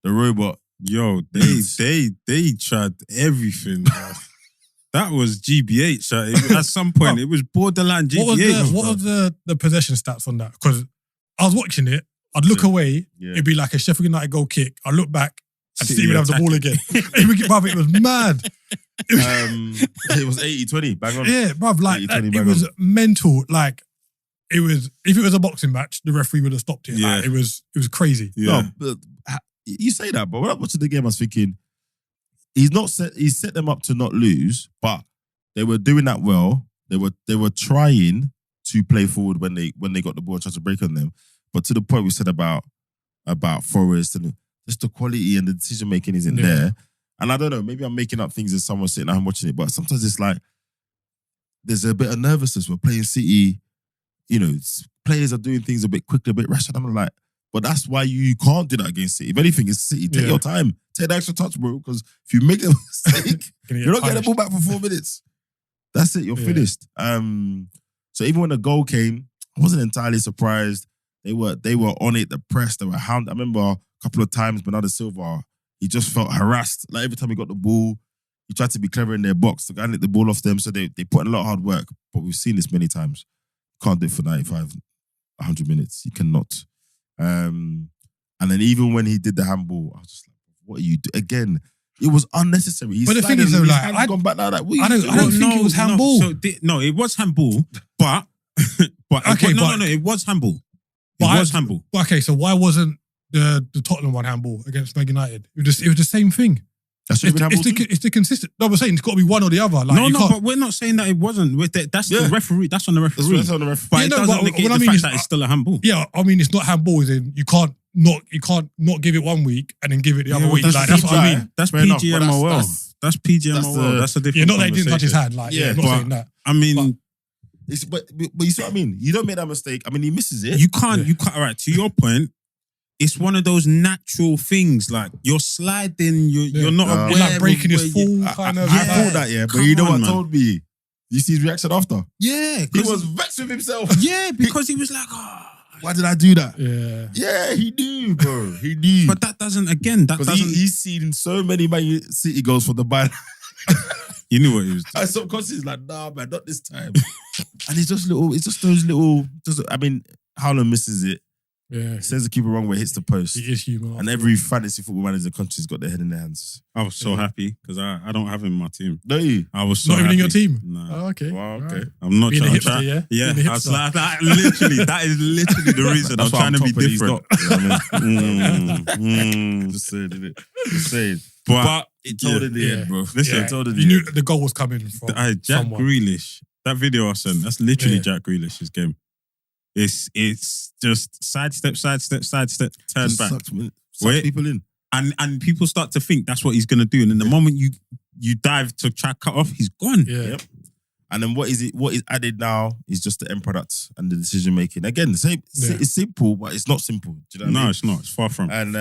The robot. Yo, they tried everything. That was GBH. At some point, it was borderline GBH. What was the possession stats on that? Because I was watching it, I'd look away, it'd be like a Sheffield United goal kick. I'd look back and see him have the ball again. It was mad. It was 80-20, bang on. Yeah, bruv, like it was mental. Like it was, if it was a boxing match, the referee would have stopped it. Yeah. Like, it was crazy. Yeah. No, but you say that, but when I watched the game, I was thinking, he's set them up to not lose, but they were doing that well. They were trying to play forward when they got the ball, trying to break on them. But to the point we said about Forest and just the quality and the decision making isn't there. And I don't know, maybe I'm making up things as someone sitting at home watching it, but sometimes it's like there's a bit of nervousness. We're playing City, players are doing things a bit quicker, a bit rash. And I'm like, but that's why you can't do that against City. If anything, it's City. Take your time. Take the extra touch, bro. Because if you make a mistake, you're not getting the ball back for 4 minutes. That's it. You're finished. So even when the goal came, I wasn't entirely surprised. They were on it. The press, they were hounded. I remember a couple of times Bernardo Silva, he just felt harassed. Like every time he got the ball, he tried to be clever in their box. The guy nicked the ball off them. So they put in a lot of hard work. But we've seen this many times. Can't do it for 95, 100 minutes. You cannot. And then even when he did the handball, I was just like, what are you doing? Again, it was unnecessary. But the thing is, though, like, I've gone back now. Like, I don't think it was handball. No, it was handball, but it was handball. It was handball. Okay, so why wasn't the Tottenham one handball against Man United? It was the same thing. It's the consistent. No, we're saying it's got to be one or the other. Like, but we're not saying that it wasn't. That's the referee. That's on the referee. That's on the referee. But it doesn't negate the fact that it's still a handball. Yeah, I mean, it's not handball. As in, you can't not give it 1 week and then give it the other week. That's what I mean. That's PGMOL. That's PGMOL. That's a different. Yeah, not that he didn't touch his hand. Like, I'm not saying that. I mean. But you see what I mean? You don't make that mistake. I mean, he misses it. You can't. All right, to your point, it's one of those natural things. Like, you're sliding, you're not aware. Like breaking his fall, kind of. I thought that, but you know what told me? You see his reaction after? Yeah. He was vexed with himself. Yeah, because he was like, why did I do that? Yeah, he knew, bro. He knew. But that doesn't. He's seen so many Man City goals for the byline. You knew what he was doing. And subconsciously he's like, nah, man, not this time. And it's just those little. I mean, Haaland misses it. Yeah. Sends the keeper wrong way, hits the post. He is human. And every fantasy football manager in the country's got their head in their hands. I was so happy because I don't have him in my team. Don't you? I was so not even happy. in your team? No. Oh, okay. Wow, okay. Right. I'm not Being trying a to hipster, yeah? I was like, that is literally the reason I'm trying to be different. Just saying, innit? Just saying. But it told in the end, bro. Listen, it told in you the knew end. the goal was coming from Jack someone. Grealish. That video I sent, that's literally Jack Grealish's game. It's just sidestep, turn back. Sucks Wait. people in. And people start to think that's what he's going to do. And in the moment you dive to try cut off, he's gone. Yeah. Yep. And then what is added now is just the end product and the decision making. Again, it's simple, but it's not simple. Do you know what I mean? It's not. It's far from. And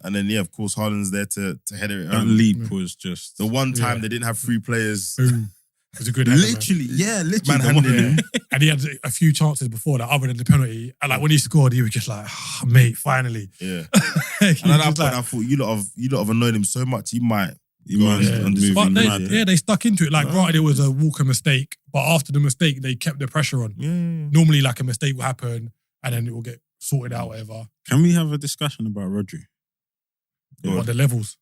then of course, Haaland's there to header it. That leap was just the one time they didn't have 3 players. Boom. It was a good header, literally. Man handed him. And he had a few chances before that, other than the penalty. And like when he scored, he was just like, mate, finally. Yeah. And at that point, I thought you lot have annoyed him so much, he might. But they stuck into it. Like, granted, it was a Walker mistake, but after the mistake, they kept the pressure on. Yeah. Normally, like a mistake will happen, and then it will get sorted out, whatever. Can we have a discussion about Rodri? What the levels?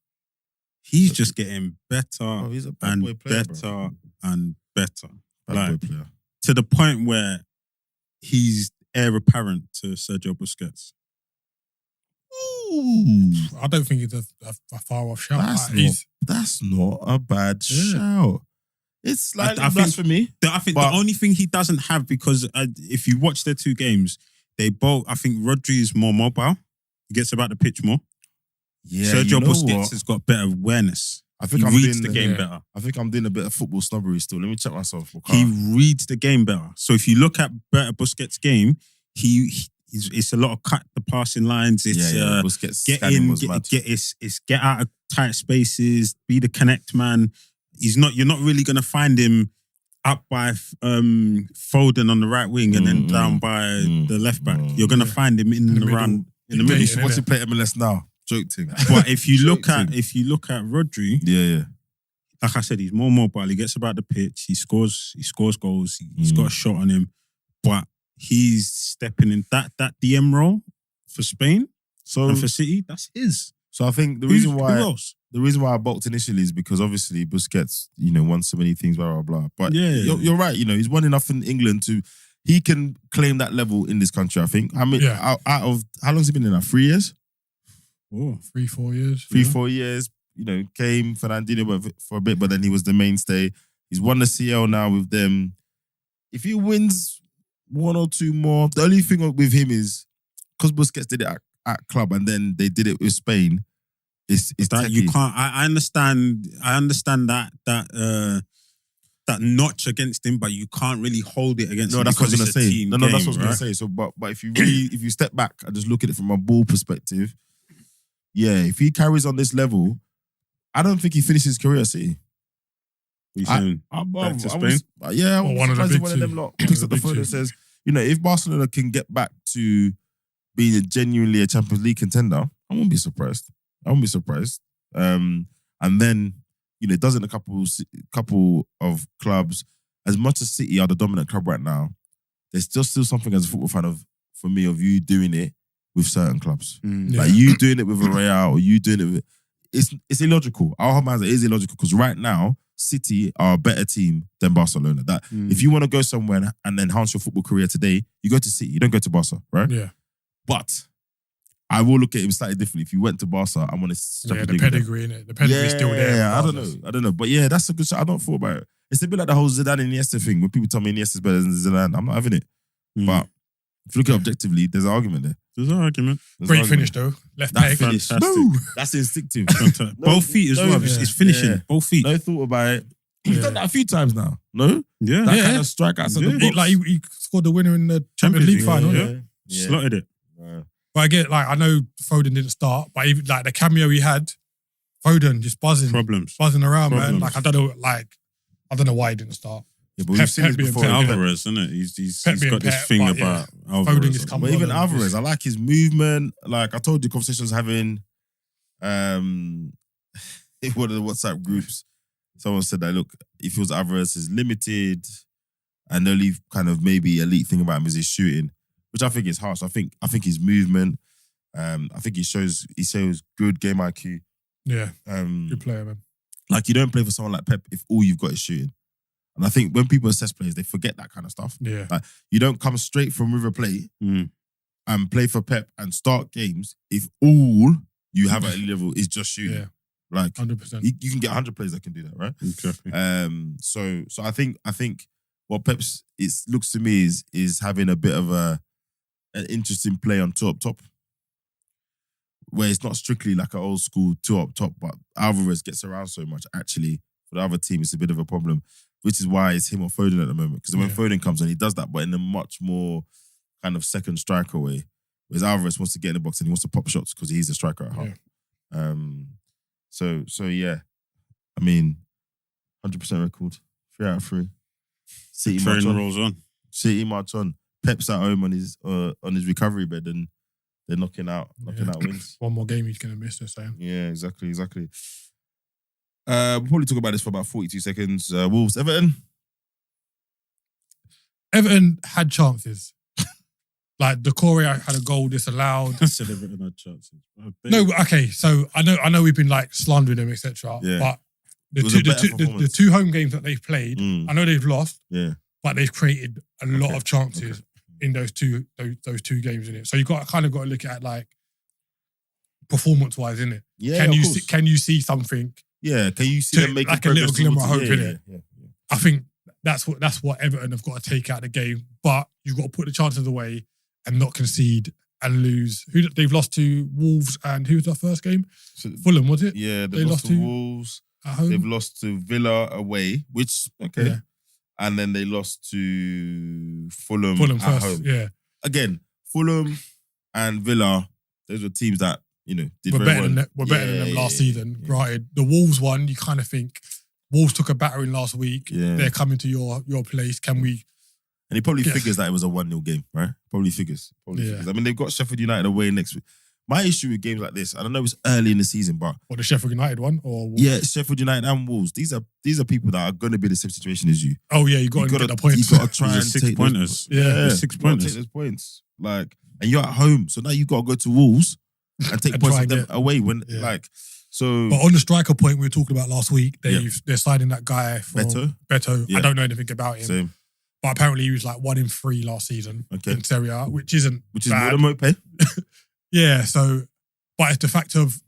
He's just getting better he's a bad and boy player, better and better. Bad boy player. To the point where he's heir apparent to Sergio Busquets. Ooh. I don't think it's a far off shout. That's not a bad shout. It's like blasphemy. I think the only thing he doesn't have, because if you watch their 2 games, I think Rodri is more mobile. He gets about the pitch more. Yeah, Sergio Busquets has got better awareness. I think he I'm reads doing the game better. I think I'm doing a bit of football snobbery still. Let me check myself. He reads the game better. So if you look at better Busquets' game, it's a lot of cut the passing lines. It's Busquets get in, get out of tight spaces, be the connect man. You're not really gonna find him up by Foden on the right wing and then down by the left back. You're gonna find him in and around in the middle. What's he play MLS now? Joke thing. But if you look at Rodri, like I said, he's more mobile. He gets about the pitch. He scores goals. He's got a shot on him. But he's stepping in that DM role for Spain and for City. That's his. So I think the reason why I balked initially is because obviously Busquets, won so many things, blah blah blah. But you're right. He's won enough in England he can claim that level in this country. I think. I mean, out of how long's he been in now? 3 years. 3-4 years. 3-4 years. Came Fernandinho for a bit, but then he was the mainstay. He's won the CL now with them. If he wins 1 or 2 more, the only thing with him is because Busquets did it at club and then they did it with Spain. It's that you can't. I understand that notch against him, but you can't really hold it against him. No, that's what I was gonna say. No, that's what I was right? gonna say. So, but if you step back and just look at it from a ball perspective, if he carries on this level, I don't think he finishes his career at City. What are you saying? Back to Spain? I'm one of them lot picks up the phone and says, if Barcelona can get back to being genuinely a Champions League contender, I won't be surprised. And then, it does in a couple of clubs. As much as City are the dominant club right now, there's just still something as a football fan for me of you doing it with certain clubs. Like you doing it with a Real or you doing it with... It's illogical. Our whole mindset is illogical because right now, City are a better team than Barcelona. That if you want to go somewhere and enhance your football career today, you go to City. You don't go to Barca, right? Yeah. But I will look at him slightly differently. If you went to Barca, I'm on this. The pedigree in it. The pedigree is still there. Yeah, I don't know. But that's a good shot. I don't thought about it. It's a bit like the whole Zidane and Iniesta thing. When people tell me Iniesta's better than Zidane, I'm not having it. But if you look at it objectively, there's an argument there. Great finish though. Left peg. That's instinctive. Both feet as well. It's finishing. Yeah. Both feet. No thought about it. He's done that a few times now. No? Yeah. That kind of strike outside the box. Like he scored the winner in the Champions League final. Yeah. Slotted it. But I get I know Foden didn't start, but even the cameo he had, Foden just buzzing around, man. Like I don't know why he didn't start. Yeah, but we've seen this before. Alvarez, isn't it? He's got this thing about Alvarez. But even Alvarez, I like his movement. Like I told you, conversations having in one of the WhatsApp groups, someone said that look, he feels Alvarez is limited, and the only kind of maybe elite thing about him is his shooting, which I think is harsh. I think his movement. I think he shows good game IQ. Yeah, good player, man. Like you don't play for someone like Pep if all you've got is shooting. And I think when people assess players, they forget that kind of stuff. Yeah. Like you don't come straight from River Plate and play for Pep and start games if all you have at a level is just shooting. Yeah. Like 100%. You can get 100 players that can do that, right? Exactly. So I think what Pep's looks to me is having a bit of an interesting play on two up top. Where it's not strictly like an old school two up top, but Alvarez gets around so much. Actually, for the other team, it's a bit of a problem. which is why it's him or Foden at the moment. Because when Foden comes on, he does that, but in a much more kind of second striker way. Whereas Alvarez wants to get in the box and he wants to pop shots because he's a striker at heart. Yeah. So yeah, I mean, 100% record, 3 out of 3. City march on. Rolls on. City march on. Pep's at home on his recovery bed and they're knocking out wins. One more game he's going to miss, they're saying. Yeah, exactly. We'll probably talk about this for about 42 seconds. Wolves, Everton. Everton had chances. Like, Decore had a goal disallowed. I said Everton had chances. No, okay, so I know we've been like slandering them, etc. Yeah. But the two home games that they've played, I know they've lost, but they've created a lot of chances in those two games in it. So you got to look at like performance wise, innit? Yeah. Can you see something? Yeah, can you see them making like a little glimmer of hope in it? Yeah. I think that's what Everton have got to take out of the game. But you've got to put the chances away and not concede and lose. They've lost to Wolves and who was their first game? Fulham, was it? Yeah, they lost to Wolves. At home. They've lost to Villa away, which and then they lost to Fulham at first, home. Yeah. Again, Fulham and Villa, those were teams that did we're very better well. Than them last season. Yeah. Granted, the Wolves one, you kind of think Wolves took a battering last week. Yeah. They're coming to your place. Can we? And he probably figures that it was a 1-0 game, right? Probably figures. I mean, they've got Sheffield United away next week. My issue with games like this, I don't know, it's early in the season, but the Sheffield United one, or Wolves? Yeah, Sheffield United and Wolves. These are people that are going to be in the same situation as you. Oh yeah, you got to get the points. You got to try and 6 take pointers. Those, 6 pointers. Take those points, and you're at home, so now you got to go to Wolves and take points from them away So. But on the striker point we were talking about last week, they're signing that guy from Beto. Yeah. I don't know anything about him. Same. But apparently he was like 1 in 3 last season in Serie A, which is more bad. than Mope. Yeah, so, but it's the fact of,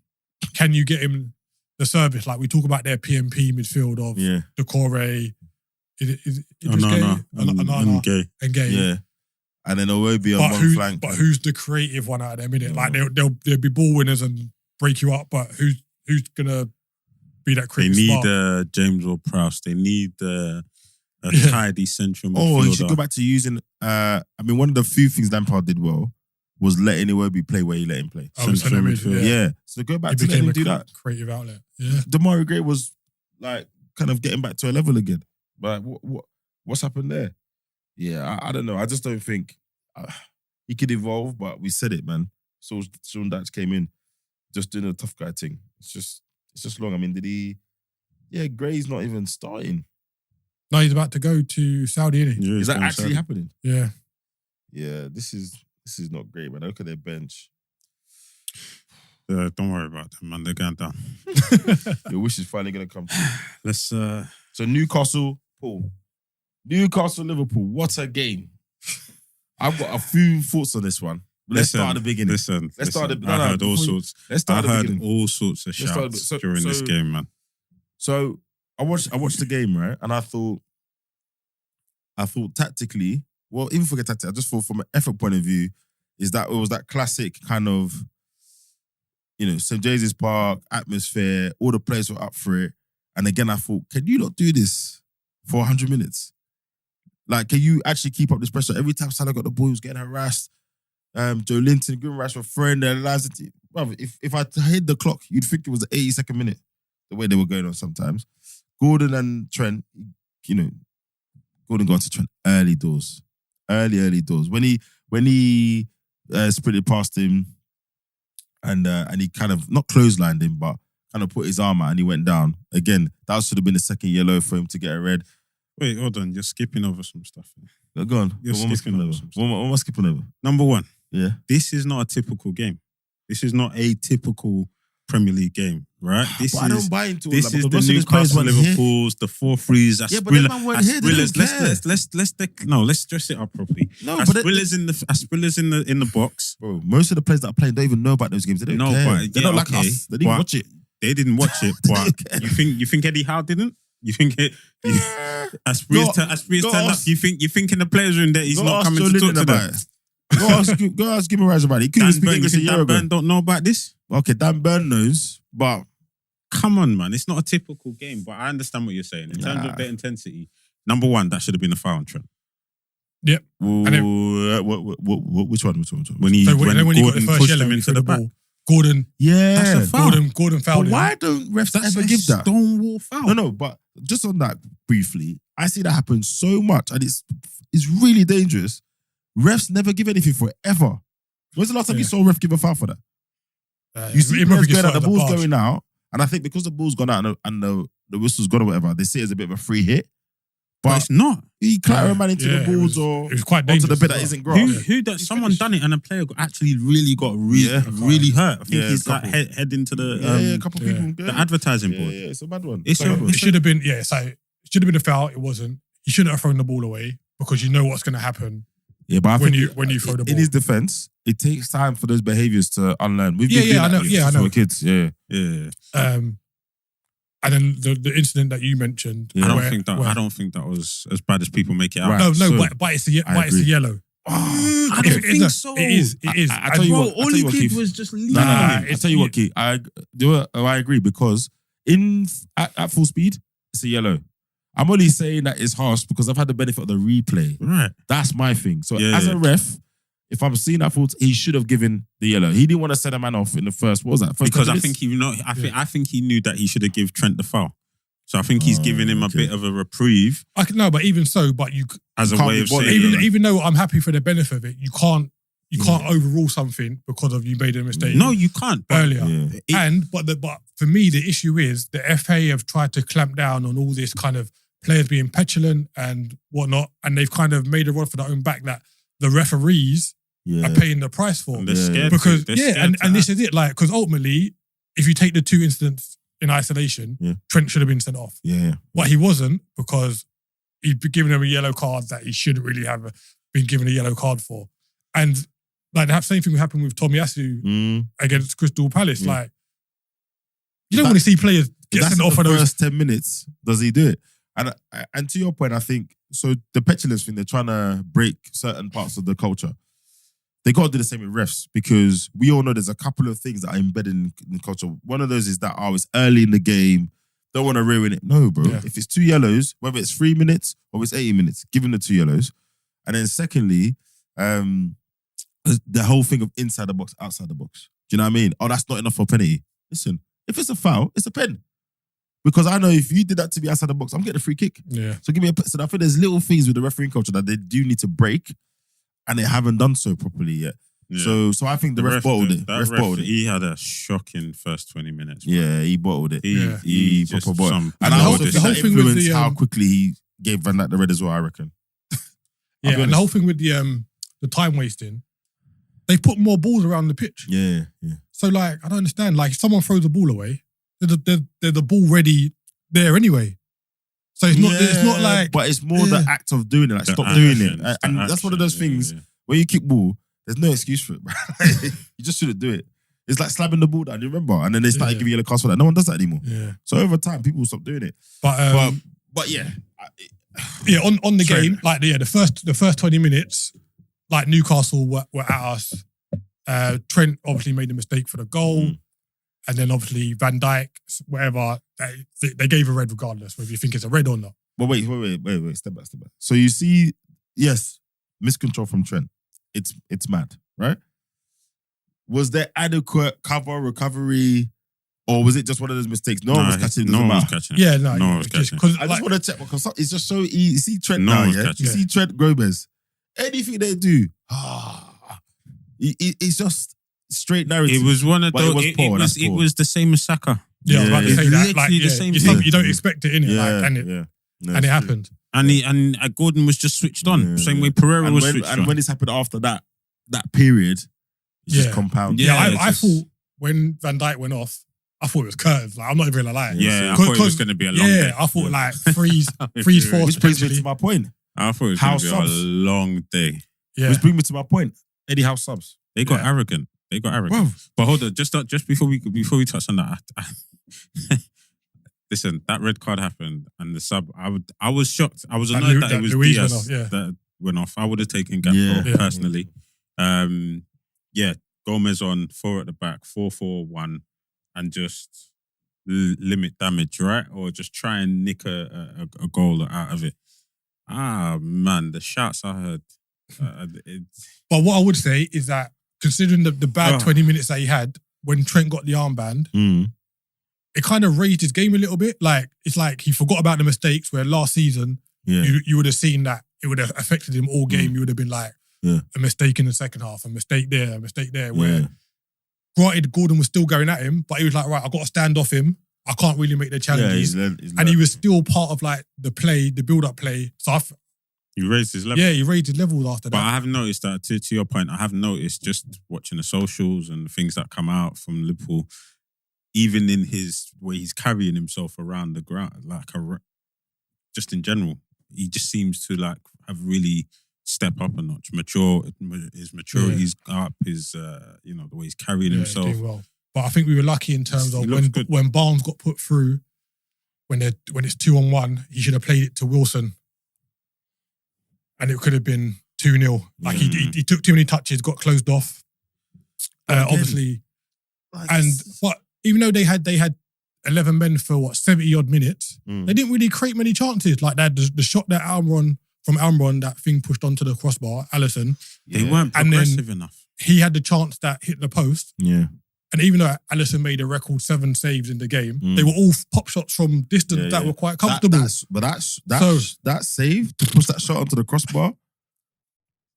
can you get him the service? Like we talk about their PMP midfield of Decore, Gay. And Gay. Yeah. And then Iwobi on one flank. But who's the creative one out of them, innit? Like they'll be ball winners and break you up, but who's going to be that creative They need spark? James Ward-Prowse. They need a tidy central midfielder. Oh, you should go back to using. One of the few things Lampard did well was letting Iwobi play where he let him play. Central midfield. Yeah. So go back to letting him do that. Creative outlet. Yeah. Demarai Gray was like kind of getting back to a level again. But what's happened there? Yeah, I don't know. I just don't think he could evolve. But we said it, man. So Sean Dyche came in, just doing a tough guy thing. It's just long. I mean, did he? Yeah, Gray's not even starting. No, he's about to go to Saudi, isn't he? Yeah, is that actually happening? Yeah. Yeah, this is not great, man. Look at their bench. Don't worry about them, man. They're going down. Your wish is finally going to come true. Let's. So Newcastle, Paul. Newcastle, Liverpool. What a game! I've got a few thoughts on this one. Let's start at the beginning. Let's start at the beginning. I heard all sorts. Let's start at the beginning. All sorts of shouts during this game, man. So I watched the game, right? And I thought tactically, well, even forget tactics, I just thought from an effort point of view, is that it was that classic kind of, St. James's Park, atmosphere, all the players were up for it. And again, I thought, can you not do this for 100 minutes? Like, can you actually keep up this pressure? Every time Salah got the ball, he was getting harassed. Joe Linton, Grimrash were throwing their lives into... If I hit the clock, you'd think it was the 82nd minute, the way they were going on sometimes. Gordon and Trent, Gordon got to Trent early doors. Early doors. When he sprinted past him and he kind of, not clotheslined him, but kind of put his arm out and he went down. Again, that should have been the second yellow for him to get a red. Wait, hold on. You're skipping over some stuff. No, go on. You're skipping over some stuff. What am I skipping over? Number one. Yeah. This is not a typical game. This is not a typical Premier League game, right? I don't buy into this. This is the Newcastle, Liverpool's, the 4-3s. Let's dress it up properly. Asprillas in the box. Bro, most of the players that are playing don't even know about those games. They don't care. But they're not like us. They didn't watch it. They didn't watch it. But you think Eddie Howe didn't? You think Asprillas turned up? You think in the players' room that he's not coming to talk to them? Go ask Gibbon about it. He couldn't speak English a year ago. Dan Burn don't know about this? Okay, Dan Burn knows, but come on, man. It's not a typical game, but I understand what you're saying. In terms of the intensity, Number one, that should have been a foul on Trent. Yep. Which one? When he So when when he got the Gordon first pushed yellow him into the back. ball, Gordon, Yeah. That's a foul. Gordon fouled But him. why don't refs That's ever a give that? stonewall foul. No, but just on that briefly, I see that happen so much, and it's really dangerous. Refs never give anything for it, ever. When's the last time you saw a ref give a foul for that? You see it players probably going out, the ball's barge. going out, and I think because the ball's gone out and the whistle's gone or whatever, they see it as a bit of a free hit. But But it's not. he clatter a man into the balls it was or quite onto dangerous. the bit that as isn't well. grass. Who that someone done it and a player actually really got really hurt. I think Yeah, he's a like couple. head into the A couple people. the advertising board. Yeah, it's a bad one. It's a bad one. It should have been, so it should have been a foul. It wasn't. He shouldn't have thrown the ball away because you know what's going to happen. Yeah, but I when think you throw the ball. in his defense, it takes time for those behaviors to unlearn. We've Yeah, been yeah, doing I know, that yeah, I since know. we were kids. Yeah. And then the incident that you mentioned. Yeah. I don't where- think that. where- I don't think that was as bad as people make it out. Right. No, So, but it's a I agree. yellow. I If don't it- think no, so. It is. It is. I tell you what. all he did was just lean No, on him. I tell you what, Key. I agree because at full speed, it's a yellow. I'm only saying that it's harsh because I've had the benefit of the replay. Right. That's my thing. So Yeah. as a ref, if I'm seeing that fault, he should have given the yellow. He didn't want to send a man off in the first. What was that? First Because 10 I minutes? think I think he knew that he should have given Trent the foul. So I think he's giving him a okay. bit of a reprieve No, but even so, but you as a can't way be of bothered. saying. even though I'm happy for the benefit of it, you can't overrule something because of you made a mistake. No, you can't. But earlier. Yeah. But for me, the issue is the FA have tried to clamp down on all this kind of players being petulant and whatnot, and they've kind of made a rod for their own back that the referees Yeah. are paying the price for. And they're Yeah. scared. Because They're scared to and this is it. Like, because ultimately, if you take the two incidents in isolation, Yeah. Trent should have been sent off, Yeah. but he wasn't because he'd been given him a yellow card that he shouldn't really have been given a yellow card for, and like that same thing happened with Tomiyasu Mm. against Crystal Palace. Yeah. Like, you don't want to see players get That's sent in off the for those. first 10 minutes. Does he do it? And to your point, I think so. The petulance thing, they're trying to break certain parts of the culture. They got to do the same with refs because we all know there's a couple of things that are embedded in the culture. One of those is that it's early in the game. Don't want to ruin it. No, bro. Yeah. If it's 2 yellows, whether it's 3 minutes or it's 80 minutes, give him the 2 yellows. And then secondly, the whole thing of inside the box, outside the box. Do you know what I mean? Oh, that's not enough for a penalty. Listen, if it's a foul, it's a pen. Because I know if you did that to me outside the box, I'm getting a free kick. Yeah. So give me a pen. So I think there's little things with the refereeing culture that they do need to break, and they haven't done so properly yet. Yeah. So I think the ref bottled it. That Ref bottled it. He had a shocking first 20 minutes. Bro. Yeah, he bottled it. He proper just bottled. some. And the I whole- also the think whole that thing with influenced the, how quickly he gave Van Dijk the red as well, I reckon. Yeah, be and the whole honest. thing with the time wasting, they put more balls around the pitch. Yeah. So like, I don't understand. Like, if someone throws the ball away, there's the ball ready there anyway. So it's not like. But it's more the act of doing it. Like, The stop action, doing it. it's And the that's one of those action, things, yeah. when you kick ball, there's no excuse for it, bro. You just shouldn't do it. It's like slapping the ball down, you remember? And then they started Yeah. giving yellow cards for that. No one does that anymore. Yeah. So over time, people will stop doing it. But yeah. yeah, on the Trent. game, like the first 20 minutes, like Newcastle were at us. Trent obviously made a mistake for the goal. And then obviously Van Dijk, whatever, they gave a red regardless, whether you think it's a red or not. But wait, step back. So you see, yes, miscontrol from Trent. It's mad, right? Was there adequate cover, recovery, or was it just one of those mistakes? No one was catching it. No doesn't one was matter. catching it. Yeah, no. No one was just catching it. 'cause, I like, just want to check because it's just so easy. You see Trent No now, one's yeah? catching You it. see Trent Gomez. Anything they do, it's just straight narrative. It was one of But those. it was poor, that's It poor. was the same as Saka. yeah, I was about to Yeah. say that. Like, Literally the yeah, same it's thing. something you don't expect it, innit? Yeah, Like, and yeah. No, it it's true. happened. And Gordon was just switched on. Yeah, Same yeah. way Pereira And was when, switched and on. when it's happened after that period, it's just Yeah. compound. Yeah, Yeah, it's I just- thought when Van Dijk went off, I thought it was curtains. Like, I'm not even gonna lie. yeah, I Cause- thought it was cause- going to be a long Yeah, day. I thought like freeze Yeah. force Which brings me potentially. to my point. I thought it was House going to be subs. a long day. Yeah, Which brings me to my point. Eddie House subs. They got Yeah. arrogant. They got arrogant. Bro, But hold on, just before we touch on that, listen, that red card happened and the sub. I was shocked. I was That annoyed Lu- that that it was Luiz Diaz went off, yeah. that went off. I would have taken Gakpo Yeah. personally. Yeah, Gomez on 4 at the back, 4-4-1, and just limit damage, right? Or just try and nick a goal out of it. Man, the shouts I heard. But what I would say is that considering the bad 20 minutes that he had when Trent got the armband, it kind of raised his game a little bit. Like, it's like he forgot about the mistakes where last season you would have seen that it would have affected him all game. You would have been like, a mistake in the second half, a mistake there. Where granted, Gordon was still going at him, but he was like, right, I've got to stand off him. I can't really make the challenges. And he was still part of like the play, the build-up play. So he raised his level. Yeah, he raised his level after that. But I have noticed that, to your point, I have noticed just watching the socials and the things that come out from Liverpool, even in his way he's carrying himself around the ground, like just in general, he just seems to like have really stepped up a notch. His maturity's up, his the way he's carrying himself. Doing well. But I think we were lucky in terms of when Barnes got put through, when it's 2-on-1, he should have played it to Wilson. And it could have been 2-0. Like he took too many touches, got closed off. Obviously. But even though they had 11 men for 70 odd minutes, they didn't really create many chances. Like that, the shot that Almiron, that thing pushed onto the crossbar, Alisson. They weren't progressive enough. He had the chance that hit the post. Yeah. And even though Alisson made a record 7 saves in the game, they were all pop shots from distance that were quite comfortable. That save to push that shot onto the crossbar,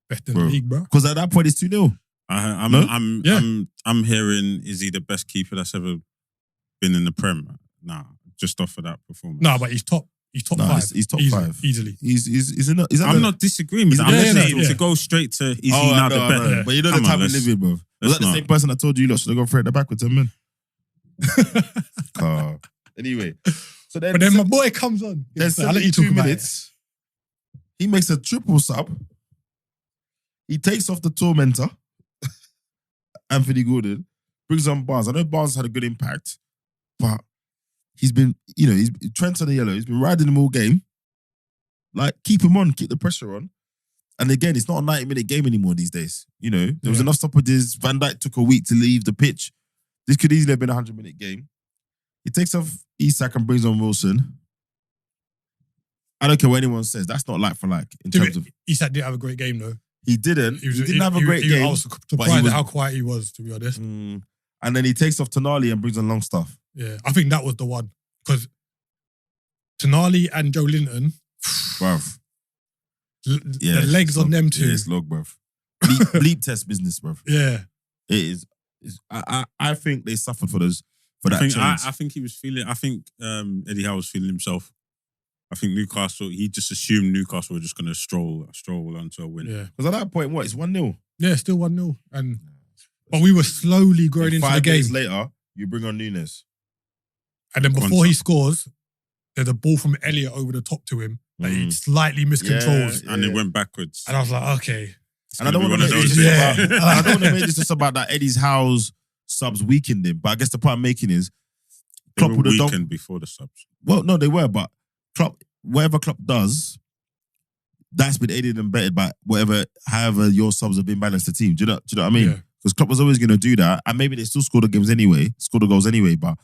best in the league, bro. Because at that point it's 2-0. I'm hearing, is he the best keeper that's ever been in the Prem? Nah, just off of that performance. No, but he's top 5. He's top 5 easily. I'm not disagreeing with that. I'm just saying to go straight to is he now the best? Yeah. But you know the time we live in, bro. Was that the same person that told you lot should have gone for it at the back with 10 men? Anyway. But then my boy comes on. There's I'll let you talk 2 about minutes. He makes a triple sub. He takes off the tormentor, Anthony Gordon, brings on Barnes. I know Barnes had a good impact, but he's been, Trent's on the yellow. He's been riding him all game. Like, keep him on, keep the pressure on. And again, it's not a 90-minute game anymore these days. There was enough stoppages. Van Dijk took a week to leave the pitch. This could easily have been a 100-minute game. He takes off Isak and brings on Wilson. I don't care what anyone says. That's not like for like in terms of. Isak didn't have a great game though. He didn't. He didn't have a great game. I was surprised at how quiet he was, to be honest. And then he takes off Tonali and brings on Longstaff. Yeah, I think that was the one because Tonali and Joe Linton, bruv. The legs on them two. Yeah, it's log, bruv. Bleep test business, bruv. Yeah, it is. I think they suffered for that change. I think he was feeling. I think Eddie Howe was feeling himself. I think Newcastle. He just assumed Newcastle were just going to stroll onto a win. Yeah, because at that point, it's 1-0. Yeah, still 1-0, but we were slowly growing into the game. 5 days later, you bring on Nunes, and then before he scores, there's a ball from Elliott over the top to him that he slightly miscontrols, and it went backwards. And I was like, okay. And I don't want to make this just about that Eddie Howe's subs weakened him, but I guess the point I'm making is Klopp would have weakened before the subs. Well, no, they were, but Klopp, whatever Klopp does, that's been aided and abetted by however your subs have been balanced the team. Do you know what I mean? Because Klopp was always going to do that, and maybe they still scored the goals anyway. But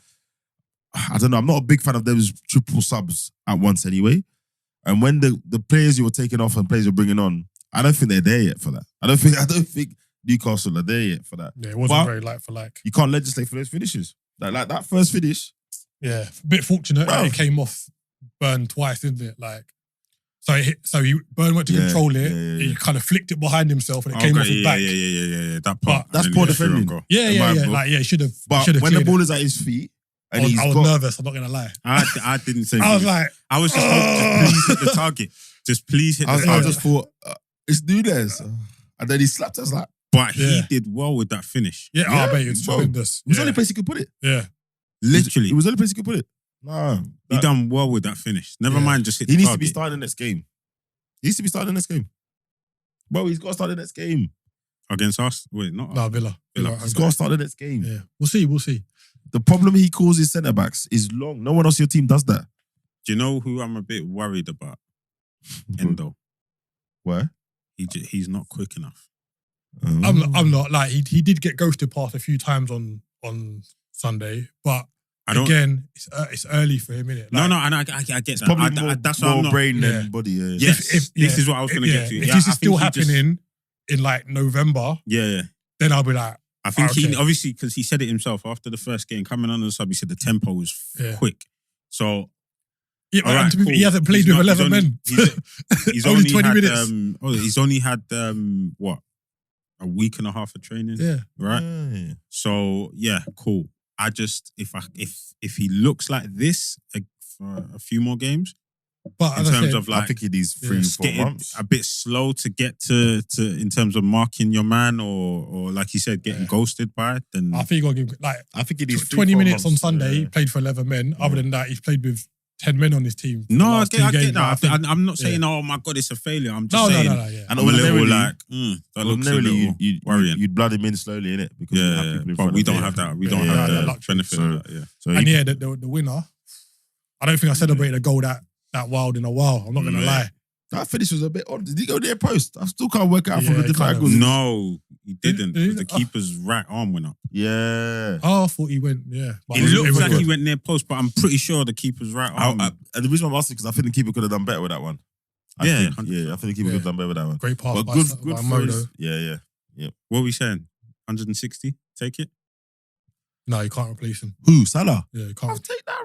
I don't know. I'm not a big fan of those triple subs at once anyway. And when the players you were taking off and players you're bringing on, I don't think they're there yet for that. I don't think Newcastle are there yet for that. Yeah, it wasn't very like for like. You can't legislate for those finishes. Like that first finish. Yeah, a bit fortunate that it came off Burn twice, didn't it? Like, Burn went to control it. Yeah. He kind of flicked it behind himself and it came off his back. Yeah. That part. That's poor defending. Yeah. Like, he should have. But when the ball is at his feet, and I was nervous. I'm not gonna lie. I didn't say. I was like, I was just hoping, please hit the target. Just please hit the target. I just thought it's Nunes, and then he slapped us like. But he did well with that finish. Yeah, I bet it's tremendous. It was the only place he could put it. Yeah, literally, it was the only place he could put it. No, he done well with that finish. Never mind, just hit. He needs to be starting the next game. Bro, he's got to start the next game against us. Wait, not us. No, Villa. He's got to start the next game. Yeah, we'll see. The problem he causes centre backs is long. No one else on your team does that. Do you know who I'm a bit worried about? Endo. Where? He's not quick enough. I'm not like he did get ghosted past a few times on Sunday, but again, it's early for him, innit? No, and I get that. Probably That's why more I'm not. brain than body. Yeah. Yes, this is what I was going to get to. If this is still happening in like November, then I'll be like, I think he obviously, because he said it himself after the first game, coming on the sub, he said the tempo was quick. So he hasn't played with 11 men. He's only only 20 had, minutes. he's only had what, a week and a half of training. Right. Yeah. So cool. I just if he looks like this for a few more games, but in terms of like, I think he needs 3-4 months. A bit slow to get to in terms of marking your man or like you said, getting ghosted by it. Then I think you got to give I think he needs 20 minutes months. on Sunday. He played for 11 men. Other than that, he's played with 10 men on his team. No, I get that. I'm not saying, oh my God, it's a failure. I'm just saying, And I'm a little like, that looks a little worrying. You'd blood him in slowly, innit? Because but we don't have that. We don't have the benefit of that. So and the winner, I don't think I celebrated a goal that wild in a while. I'm not going to lie. That finish was a bit odd. Did he go near post? I still can't work out from the different angles. No, he didn't. Because the keeper's right arm went up. Yeah. Oh, I thought he went, But it looks like he went near post, but I'm pretty sure the keeper's right arm. And the reason I'm asking because I think the keeper could have done better with that one. I think the keeper could have done better with that one. Great pass but good by Modo. Modo. Yeah. What are we saying? 160? Take it? No, you can't replace him. Who? Salah? Yeah, you can't. I'll take that.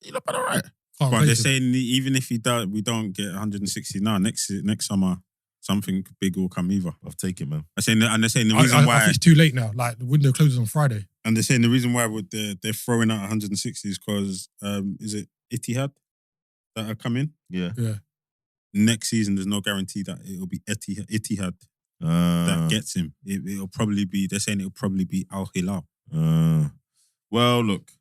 You look better, right? But they're saying even if we don't get 160 now, next summer something big will come either. I'll take it, man. They're saying the reason why I think it's too late now. Like the window closes on Friday, and they're saying the reason why they're throwing out 160 is because is it Etihad that are coming? Yeah. Next season, there's no guarantee that it'll be Etihad that gets him. It'll probably be. They're saying it'll probably be Al Hilal. Well, look.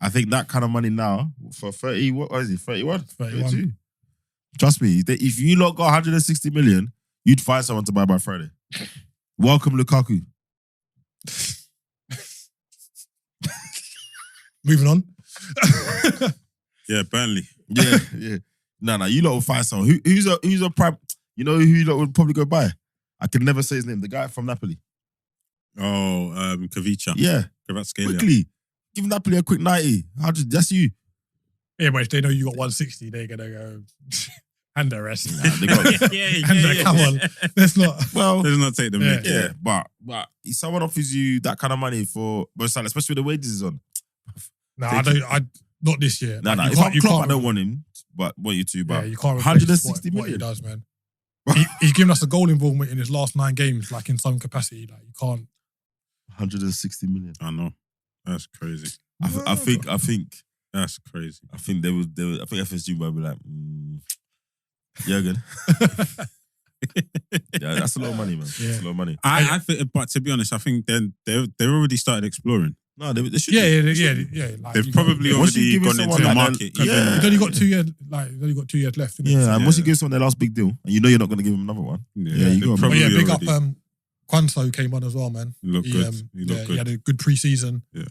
I think that kind of money now for 30, what is it? 31? 32? Trust me, if you lot got 160 million, you'd find someone to buy by Friday. Welcome Lukaku. Moving on. Yeah, Burnley. Yeah. No, you lot will find someone. Who's a prime? You know who you lot would probably go buy? I can never say his name. The guy from Napoli. Oh, Kavicha. Yeah. Kvaratskhelia. Quickly. Give Napoli a quick 90. That's you. Yeah, but if they know you got 160, they're going to go and the rest. Nah, they got, come on. Let's not. Well, let's not take them. Yeah, but if someone offers you that kind of money for both sides, especially with the wages is on. No, I not this year. No. If I'm Klopp, I don't want him, but want you to. But you can't 160 million. what he does, man. He's given us a goal involvement in his last 9 games, like in some capacity. Like you can't. 160 million. I know. That's crazy. I think that's crazy. I think they would. I think FSG might be like, Jurgen. Yeah, that's a lot of money, man. Yeah. That's a lot of money. I think, but to be honest, I think they've already started exploring. No, they should. Yeah. Like, they've probably already gone into the market. You've only got 2 years. Like, you've only got 2 years left. And once you give someone their last big deal, and you know you're not going to give them another one. You got. Big up. Quanso came on as well, man. He looked good. He had a good pre-season. Yeah.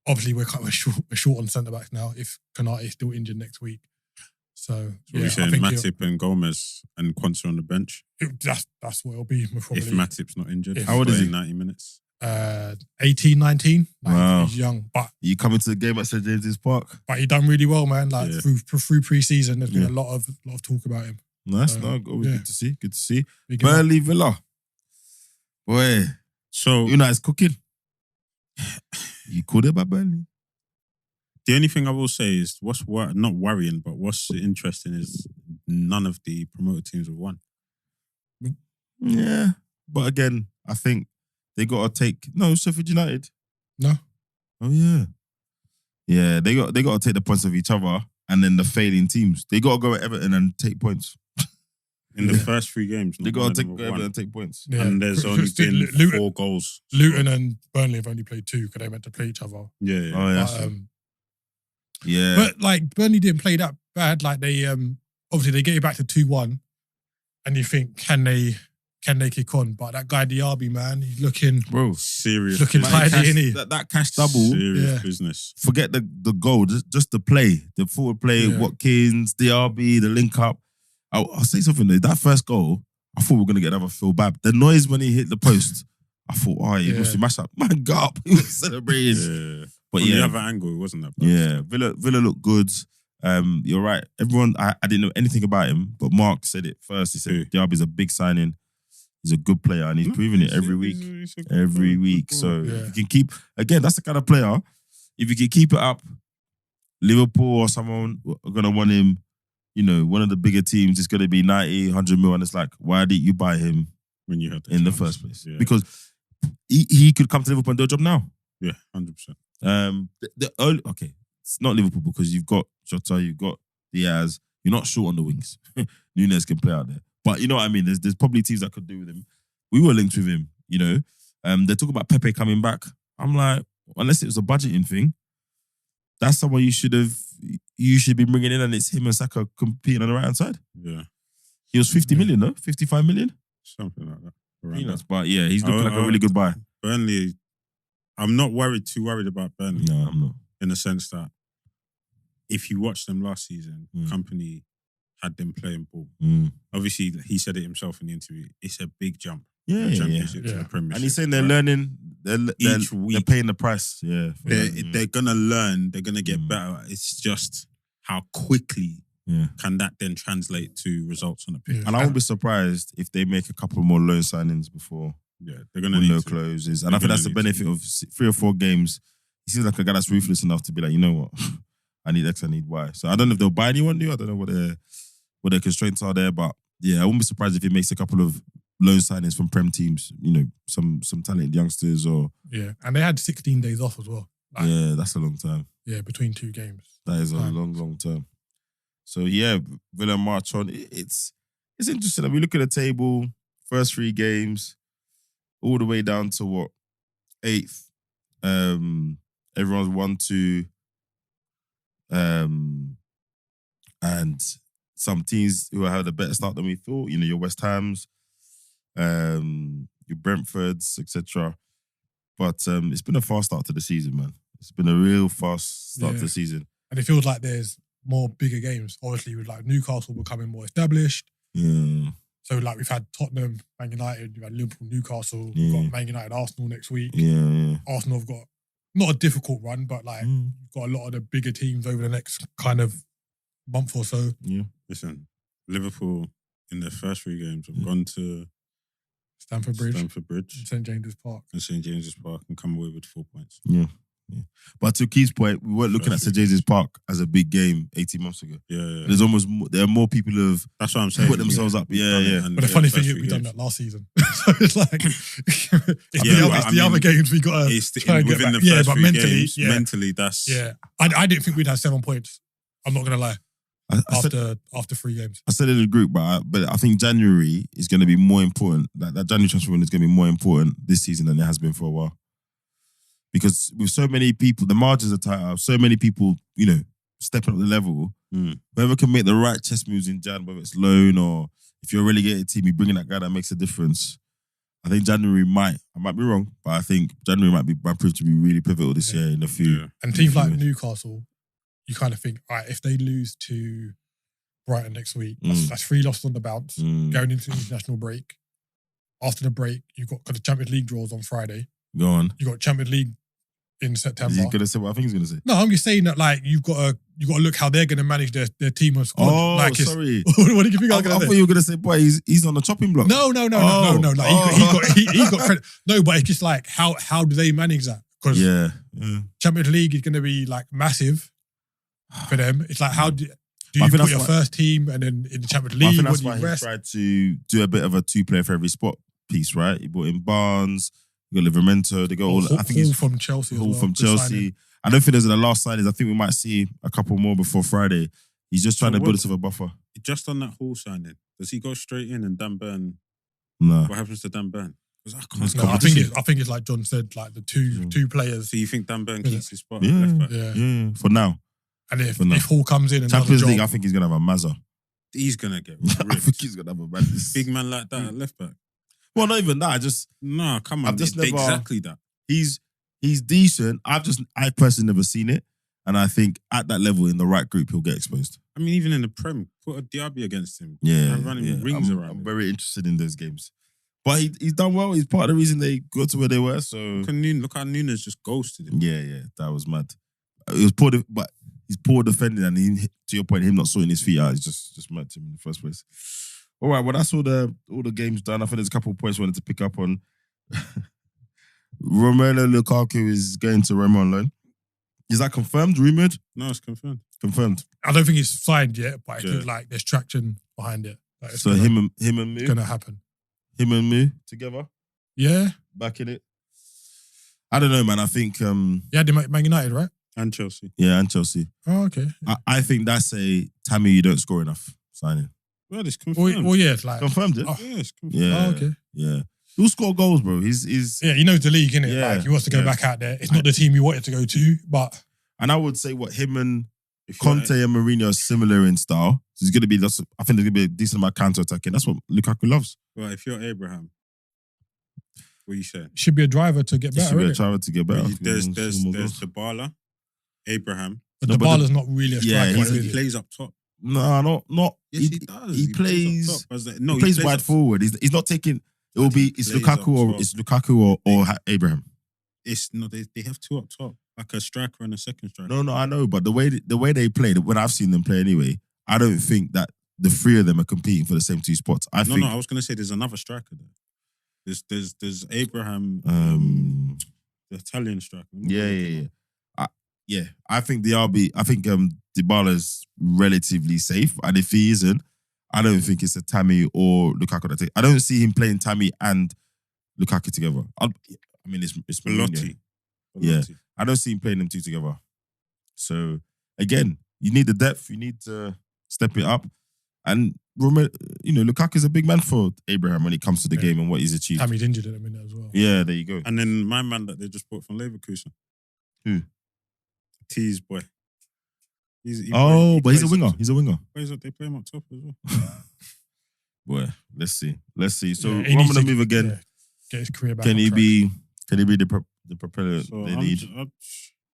Obviously, we're short on centre backs now. If Konate is still injured next week, so we're saying Matip and Gomez and Quanso on the bench. That's what it'll be. Probably. If Matip's not injured, how old is he? 90 minutes. 18, 19. Like, wow. He's young, but you coming to the game at St James's Park? But he done really well, man. Like through pre-season, there's been a lot of talk about him. Nice, good to see. Good to see. Burnley Villa. Boy. So United's cooking. You called it by Burnley. The only thing I will say is what's not worrying, but what's interesting is none of the promoted teams have won. Yeah. But again, I think they got to take Sheffield United. No. Oh yeah. Yeah, they got to take the points of each other and then the failing teams. They got to go at Everton and take points. In the first 3 games. They got to go and take points. Yeah. And there's only been Luton, 4 goals. Luton and Burnley have only played 2 because they meant to play each other. Yeah. Oh, yeah. But like Burnley didn't play that bad. Like they obviously they get you back to 2-1 and you think, can they kick on? But that guy Diaby, man, he's looking serious. Looking tidy, isn't he? That cash double. Serious business. Forget the goal, just the play. The forward play, Watkins, Diaby, the link up. I'll say something though. That first goal, I thought we were going to get another Phil Babb. The noise when he hit the post, I thought, he must smash up. Man, got up. He was celebrating. Yeah. But From the other angle, it wasn't that bad. Yeah, Villa looked good. You're right. Everyone, I didn't know anything about him, but Mark said it first. He said Diaby's a big signing. He's a good player, and he's proving it every week. Every week. So if you can keep, again, that's the kind of player. If you can keep it up, Liverpool or someone are gonna want him. You know, one of the bigger teams is gonna be 90, 100 mil, and it's like, why didn't you buy him when you had in the first place? Yeah. Because he could come to Liverpool and do a job now. Yeah, 100%. It's not Liverpool because you've got Jota, you've got Diaz. You're not short on the wings. Núñez can play out there. But you know what I mean? There's probably teams that could do with him. We were linked with him, you know. They're talking about Pepe coming back. I'm like, unless it was a budgeting thing, that's someone you should be bringing in, and it's him and Saka competing on the right hand side. Yeah. He was 50 million, no? 55 million? Something like that. Peanuts, but yeah, he's looking like a really good buy. Burnley, I'm not too worried about Burnley. No, I'm not. In the sense that if you watched them last season, Company had them playing ball. Obviously, he said it himself in the interview. It's a big jump. Yeah, Championship to the Premiership. And he's saying they're learning. Each week, they're paying the price. Yeah, they're gonna learn. They're gonna get better. It's just how quickly can that then translate to results on the pitch. And I won't be surprised if they make a couple more loan signings before they're gonna window closes. And I think that's the benefit of 3 or 4 games. He seems like a guy that's ruthless enough to be like, you know what, I need X, I need Y. So I don't know if they'll buy anyone new. I don't know what their constraints are there, but yeah, I wouldn't be surprised if he makes a couple of loan signings from Prem teams. You know, some talented youngsters or and they had 16 days off as well. Like, that's a long time. Yeah, between 2 games. That is a long time. So yeah, Villa march on. It's interesting. We look at the table, first 3 games, all the way down to what 8th. Everyone's 1-2. And some teams who had a better start than we thought. You know, your West Hams, your Brentfords, etc. But it's been a fast start to the season, man. It's been a real fast start to the season. And it feels like there's more bigger games. Obviously, with like Newcastle becoming more established. Yeah. So like we've had Tottenham, Man United, you've had Liverpool, Newcastle, we've got Man United, Arsenal next week. Yeah. Arsenal have got not a difficult run, but like you've got a lot of the bigger teams over the next kind of month or so. Yeah. Listen, Liverpool in their first 3 games have gone to Stamford Bridge, St James's Park, and come away with 4 points. Yeah. But to Keith's point, we weren't looking at St James's Park as a big game 18 months ago. Yeah. There are more people who have that's what I'm saying. Put themselves up. Yeah. But the funny thing is, we've done that last season. So it's like it's the other games we got to try and get back. The first but mentally, that's I didn't think we'd have 7 points. I'm not gonna lie. After 3 games, I said in the group, but I think January is going to be more important. Like that January transfer window is going to be more important this season than it has been for a while. Because with so many people, the margins are tighter. So many people, you know, stepping up the level. Whoever can make the right chess moves in Jan, whether it's loan or if you're a relegated team, you bring in that guy that makes a difference. I think January I might be wrong, but I think January might prove to be really pivotal this year in a few. Yeah. And teams like Newcastle, you kind of think, all right, if they lose to Brighton next week, that's 3 losses on the bounce, going into the international break. After the break, you've got the Champions League draws on Friday. Go on. You've got Champions League in September. Is he going to say what I think he's going to say? No, I'm just saying that like you've got to look how they're going to manage their team and squad. Oh, like sorry. What did you think I thought you were going to say, boy, he's on the chopping block. No. Like, he's got credit. No, but it's just like how do they manage that? Because Champions League is going to be like massive for them. It's like how do you put your first team and then in the Champions League? I think that's why he tried to do a bit of a 2-player for every spot piece, right? He brought in Barnes. You got Livermento. They got all. I think he's from Chelsea. Hall from Chelsea. I don't think those are the last signings. I think we might see a couple more before Friday. He's just trying to build us with a buffer. Just on that Hall signing, does he go straight in and Dan Burn? No. What happens to Dan Burn? I think it's like John said, like the two players. So you think Dan Burn keeps his spot? Yeah. For now. And if Hall comes in and Champions League, I think he's gonna have a Mazza. He's gonna get I think he's gonna have a madness. Big man like that at left back. Well, not even that. Come on. Exactly that. He's decent. I personally never seen it, and I think at that level in the right group he'll get exposed. I mean, even in the Prem, put a Diaby against him. Yeah, and running rings around. I'm very interested in those games. But he's done well. He's part of the reason they got to where they were. So Look how Nunes just ghosted him. yeah, that was mad. It was poor, but he's poor defending, and to your point, him not sorting his feet out is just mad to him in the first place. All right, well that's all the games done. I think there's a couple of points I wanted to pick up on. Romelu Lukaku is going to Roma on loan. Is that confirmed? Rumoured? No, it's confirmed. Confirmed. I don't think it's signed yet, but I think like there's traction behind it. Like, So him and Mu? it's gonna happen. Him and Mu together? Yeah. Back in it? I don't know, man. I think... Yeah, Man United, right? And Chelsea. Yeah, and Chelsea. Oh, okay. I think that's a Tammy, you don't score enough signing. Well, it's confirmed. Well, yeah, it's like... Confirmed it? Oh, Yeah, it's confirmed. Yeah. Oh, okay. Yeah. He'll score goals, bro. He's Yeah, he knows the league, innit? Yeah, Like, he wants to go back out there. It's not the team he wanted to go to, but... And I would say him and If you're- Conte and Mourinho are similar in style. So he's going to be, I think there's going to be a decent amount of counter-attacking. That's what Lukaku loves. Well, if you're Abraham, what are you saying? Should be a driver to get He should better, be a innit? driver to get better. There's More goals. Dybala, Abraham. But No, but Dybala's not really a Yeah, striker, he's- is He he? plays up top. No, not. Yes, he does. He plays. up top. I was like, He plays wide up- forward. He's not taking. It will be. It's Plays Lukaku up top. or Abraham. It's no, they have two up top, like a striker and a second striker. No, I know, but the way they play, when I've seen them play anyway, I don't think that the three of them are competing for the same two spots. I think. I was gonna say there's another striker there. There's Abraham, the Italian striker. Yeah. I think Dybala's relatively safe, and if he isn't, I don't think it's a Tammy or Lukaku that take. I don't see him playing Tammy and Lukaku together. It's Belotti. Yeah. I don't see him playing them two together. So again, you need the depth. You need to step it up, and Lukaku's a big man for Abraham when it comes to the game and what he's achieved. Tammy's injured in a minute as well. Yeah, there you go. And then my man that they just bought from Leverkusen. Who? T's boy. But he's a winger. He's a winger. They play him up top as well. Boy, let's see. So Yeah, he I'm needs gonna to move again. get his career back. Can on he track. be the propeller So they need?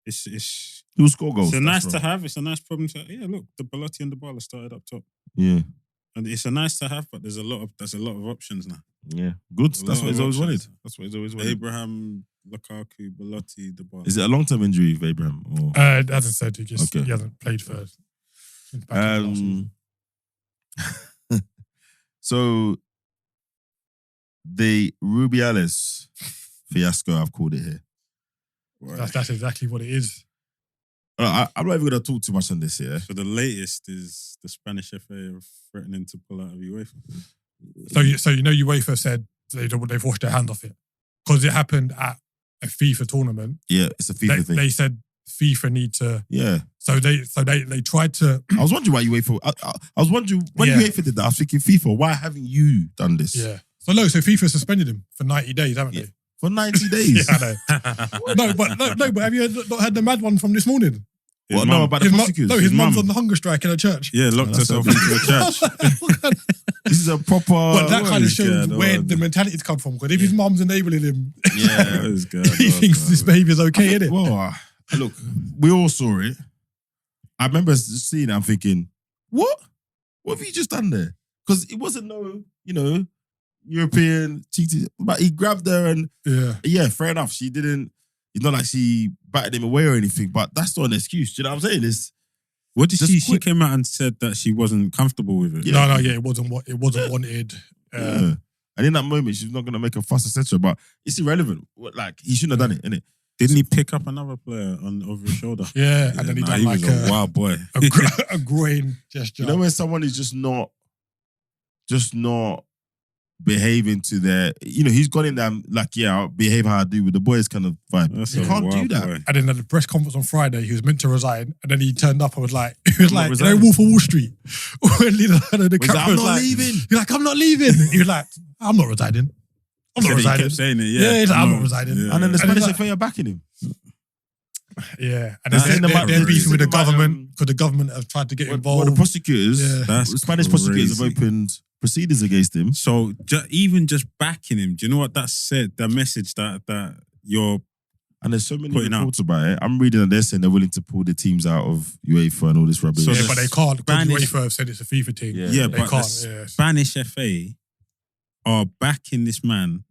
it's He'll score goals. It's that's nice to right. have. It's a nice problem to. Yeah, look, the Belotti and the Bala started up top, Yeah, and it's a nice to have. But there's a lot of options now. yeah. Good. A That's lot what he's of always wanted. options. That's what he's always wanted. Abraham, Lukaku, Belotti, the Bala. Is it a long-term injury for Abraham? Or? It hasn't said he Okay. hasn't played for. since back in last season. So the Rubiales fiasco, I've called it here. That's exactly what it is. I'm not even going to talk too much on this here. So the latest is the Spanish FA are threatening to pull out of UEFA. So UEFA said they've washed their hands off it because it happened at a FIFA tournament. Yeah, it's a FIFA thing. They said FIFA need to. Yeah. So they tried to. I was wondering why UEFA. I was wondering when UEFA did that. I was thinking FIFA. Why haven't you done this? Yeah. So FIFA suspended him for 90 days, haven't they? For 90 days. Yeah, I know. No, but have you not heard the mad one from this morning? What? No, about the prosecutors. His mum's on the hunger strike in a church. Yeah, locked herself into a church. This is a proper. But that kind of shows God, where the mentality's come from. Because if his mum's enabling him, Yeah. he thinks this behaviour's okay, innit? Well, look, we all saw it. I remember seeing it, I'm thinking, what? What have you just done there? Because it wasn't European cheating. But he grabbed her and, yeah, fair enough. She didn't, it's not like she batted him away or anything, but that's not an excuse. Do you know what I'm saying? What did Just she came out and said that she wasn't comfortable with it. Yeah. It wasn't wanted. Yeah. And in that moment, she's not going to make a fuss, etc. But it's irrelevant. Like, he shouldn't have done it, innit? Didn't he pick up another player over his shoulder? Yeah, and then he done was a wild boy. a groin gesture. You know when someone is just not behaving to their, he's gone in there like, yeah, I'll behave how I do with the boys kind of vibe. That's You a can't do wild that. boy. And then at the press conference on Friday, he was meant to resign, and then he turned up and was like, resigning. Wolf of Wall Street. When Leonardo He's like, DiCaprio I'm was not like, leaving. He's like, I'm not leaving. He was like, I'm not resigning. I'm not He resigning. kept saying it, Yeah, he's like, I'm not resigning. Yeah. And then the And Spanish like- FA are backing him. Yeah, and That's then in the they're matter- beefing with the it's in the matter- government because the government have tried to get Well, involved. the prosecutors, Yeah. That's the Spanish prosecutors have crazy. opened proceedings against him. So even just backing him, do you know what that said? That message that you're And there's so many Putting out. reports about it. I'm reading that they're saying they're willing to pull the teams out of UEFA and all this rubbish. So Yeah, but they can't because Spanish- UEFA have said it's a FIFA thing. Yeah. yeah, They but can't. the Yeah. Spanish FA are backing this man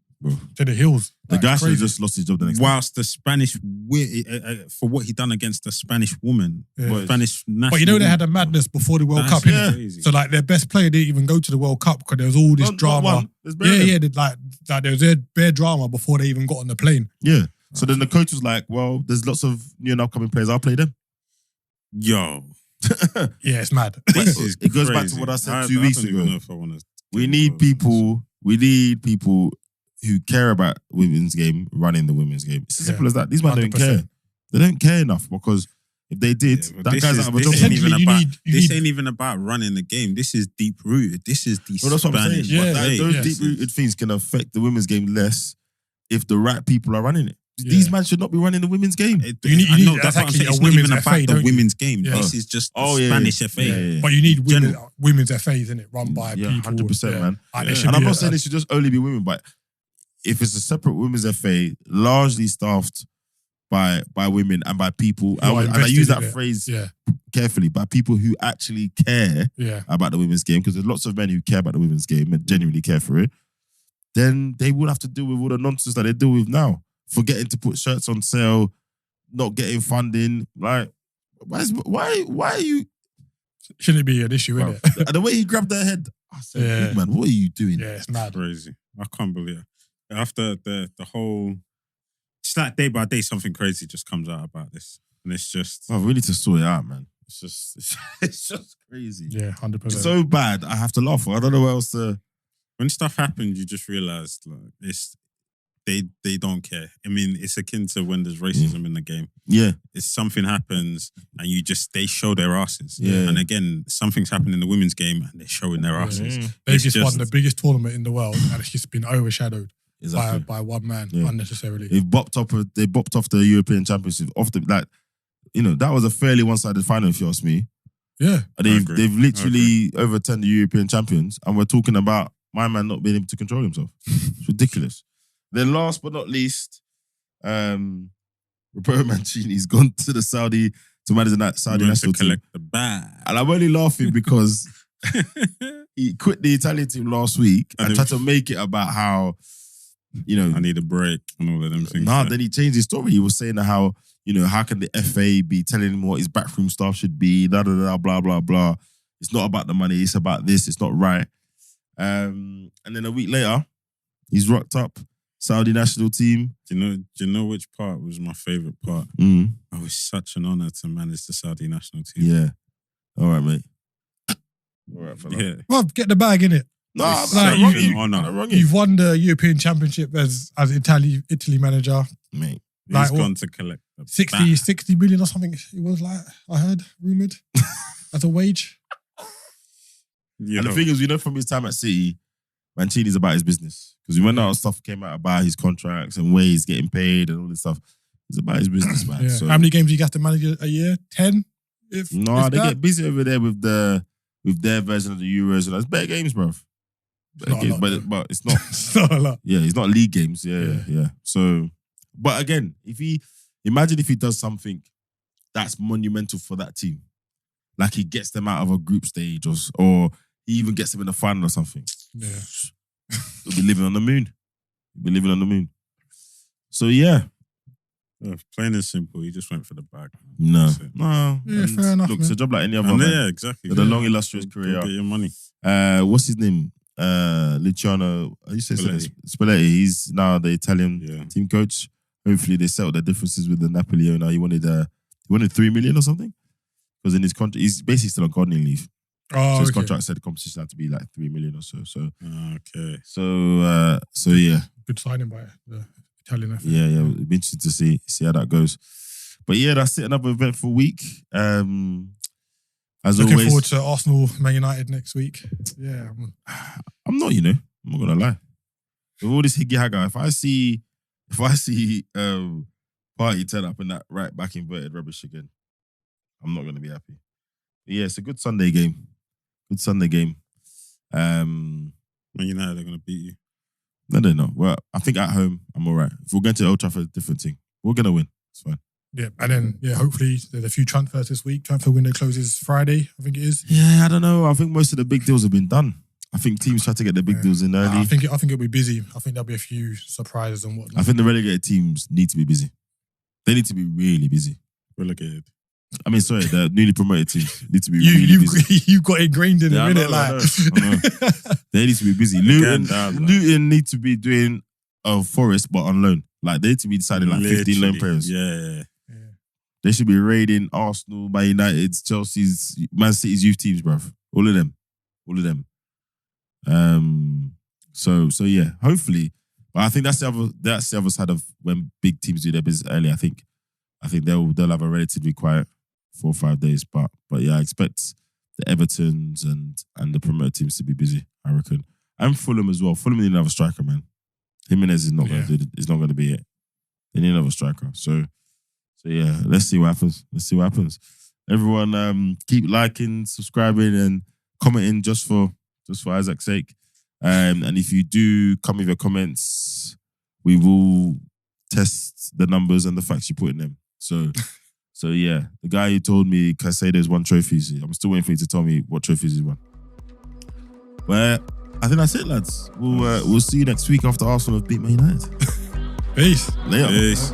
to the hills. The Like, guy should have crazy. just lost his job the next day. whilst the Spanish for what he done against the Spanish woman, Yeah. Spanish national. But you know they had a madness before the World That's Cup, innit? crazy. So like their best player didn't even go to the World Cup because there was all this Not drama. one. There's bare Yeah, them. like there was bare drama before they even got on the plane. Yeah. So then the coach was like, well, there's lots of new and upcoming players. I'll play them. Yo, Yeah, it's mad. this is It goes back to crazy. what I said I 2 weeks don't even ago. know if I wanna We get need involved in this. people who care about women's game running the women's game. It's as simple as that. These men don't 100%. care. They don't care enough because if they did, Yeah, but that this guy's is- out of a this job. ain't even Essentially, you about- need- you This need- ain't even about running the game. This is deep rooted. This is the Well, that's what I'm saying. Spanish. Yeah, But way. those yeah. deep-rooted things can affect the women's game less if the right people are running it. Yeah. These men should not be running the women's game. It- You need- I you know, need- that's that's what I'm actually saying. a It's not even women's about FA, the don't you? women's game. Yeah. This is just the Oh, yeah, Spanish yeah. FA. Yeah. But you need General. women's FAs, innit? Run by Yeah, people. 100%, man. Like, there Yeah. should And I'm be not a- saying it should just only be women, but if it's a separate women's FA, largely staffed by women and by people, Who are and I invested use in that it. phrase Yeah, carefully, by people who actually care yeah. about the women's game, because there's lots of men who care about the women's game and genuinely care for it, then they would have to deal with all the nonsense that they deal with now. Forgetting to put shirts on sale, not getting funding. Like, why are you... Shouldn't it be an issue, Bro, innit? the way he grabbed their head, I said, Yeah. big man, what are you doing? Yeah, it's mad. Crazy. I can't believe it. After the whole, it's like day by day something crazy just comes out about this, and it's just I really need to sort it out, man. It's just crazy. Yeah, 100%. It's so bad, I have to laugh. I don't know what else to... when stuff happens, you just realize like it's they don't care. I mean, it's akin to when there's racism in the game. Yeah. It's something happens and they show their asses. Yeah. And again, something's happened in the women's game and they're showing their asses. They've It's just won the biggest tournament in the world and it's just been overshadowed Exactly. by one man Yeah. unnecessarily. They bopped off the European Championship. That was a fairly one-sided final, if you ask me. Yeah. And I agree. they've literally overturned the European champions, and we're talking about my man not being able to control himself. It's ridiculous. Then last but not least, Roberto Mancini's gone to the Saudi Saudi national to team. collect the bag. And I'm only laughing because he quit the Italian team last week and And tried to make it about how, I need a break and all of them things. then he changed his story. He was saying how, how can the FA be telling him what his backroom staff should be, blah, blah, blah, blah. It's not about the money, it's about this, it's not right. And then a week later, he's rocked up, Saudi national team. Do you know which part was my favourite part? Mm. Oh, it's such an honour to manage the Saudi national team. Yeah. All right, mate. All right, fella. Yeah. Well, get the bag, innit? No, It's I'm like, not wrong you- you. honour. I'm not wrong you. You've won the European Championship as Italy manager. Mate. He's Like, gone to collect the 60 million or something it was like, I heard, rumoured, as a wage. You And know, the thing is, from his time at City, Mancini's about his business. Because when that stuff came out about his contracts and where he's getting paid and all this stuff, it's about his business, man. Yeah. So, How many games do you have to manage a year? 10? If no, if they that? get busy over there with their version of the Euros. And that's better games, bro. Better not a games, lot, but it's not. It's not a lot. Yeah, it's not league games. Yeah. Yeah. So, but again, imagine if he does something that's monumental for that team, like he gets them out of a group stage, or he even gets them in the final or something. Yeah. He'll be living on the moon. He'll be living on the moon. So yeah, plain and simple, he just went for the bag. no. That's it. And fair enough, Look, it's a man. job like any other And man. yeah, exactly. With a long illustrious Go career. get your money. What's his name? Luciano. How you say Spalletti. Spalletti. He's now the Italian Yeah. team coach. Hopefully they settled their differences with the Napoli owner. He wanted 3 million or something. Because in his contract, he's basically still on gardening leave. Oh, So his okay. contract said the competition had to be like 3 million or so. Okay. So yeah. Good signing by the Italian FA. Yeah. It'd be interesting to see how that goes. But yeah, that's it. Another eventful week. As Looking always, forward to Arsenal, Man United next week. Yeah. I'm not gonna lie. With all this higgy hagger, if I see Party turn up in that right back inverted rubbish again, I'm not gonna be happy. But yeah, it's a good Sunday game. Man United, they're going to beat you. No, they're not. Well, I think at home I'm all right. If we're going to Old Trafford, different thing. We're gonna win. It's fine. Yeah. And then, hopefully there's a few transfers this week. Transfer window closes Friday, I think it is. Yeah, I don't know. I think most of the big deals have been done. I think teams try to get their big deals in early. I think it'll be busy. I think there'll be a few surprises and whatnot. I think the relegated teams need to be busy. They need to be really busy. Relegated. I mean, sorry, the newly promoted teams need to be really busy. You got ingrained in Yeah, a minute. I know. They need to be busy. Luton need to be doing a Forest, but on loan. Like, they need to be deciding like 15 loan players. Yeah. They should be raiding Arsenal, Man United, Chelsea's, Man City's youth teams, bruv. All of them. So yeah, hopefully. But I think that's the other side of when big teams do their business early. I think they'll have a relatively quiet 4 or 5 days. But yeah, I expect the Evertons and the promoted teams to be busy, I reckon. And Fulham as well. Fulham need another striker, man. Jimenez is not going to do it. It's not going to be it. They need another striker. So yeah, let's see what happens. Everyone, keep liking, subscribing, and commenting just for Isaac's sake. And if you do come with your comments, we will test the numbers and the facts you put in them. So yeah, the guy who told me Casado's won trophies, I'm still waiting for you to tell me what trophies he's won. Well, I think that's it, lads. We'll see you next week after Arsenal have beat Man United. Peace. Later. Peace.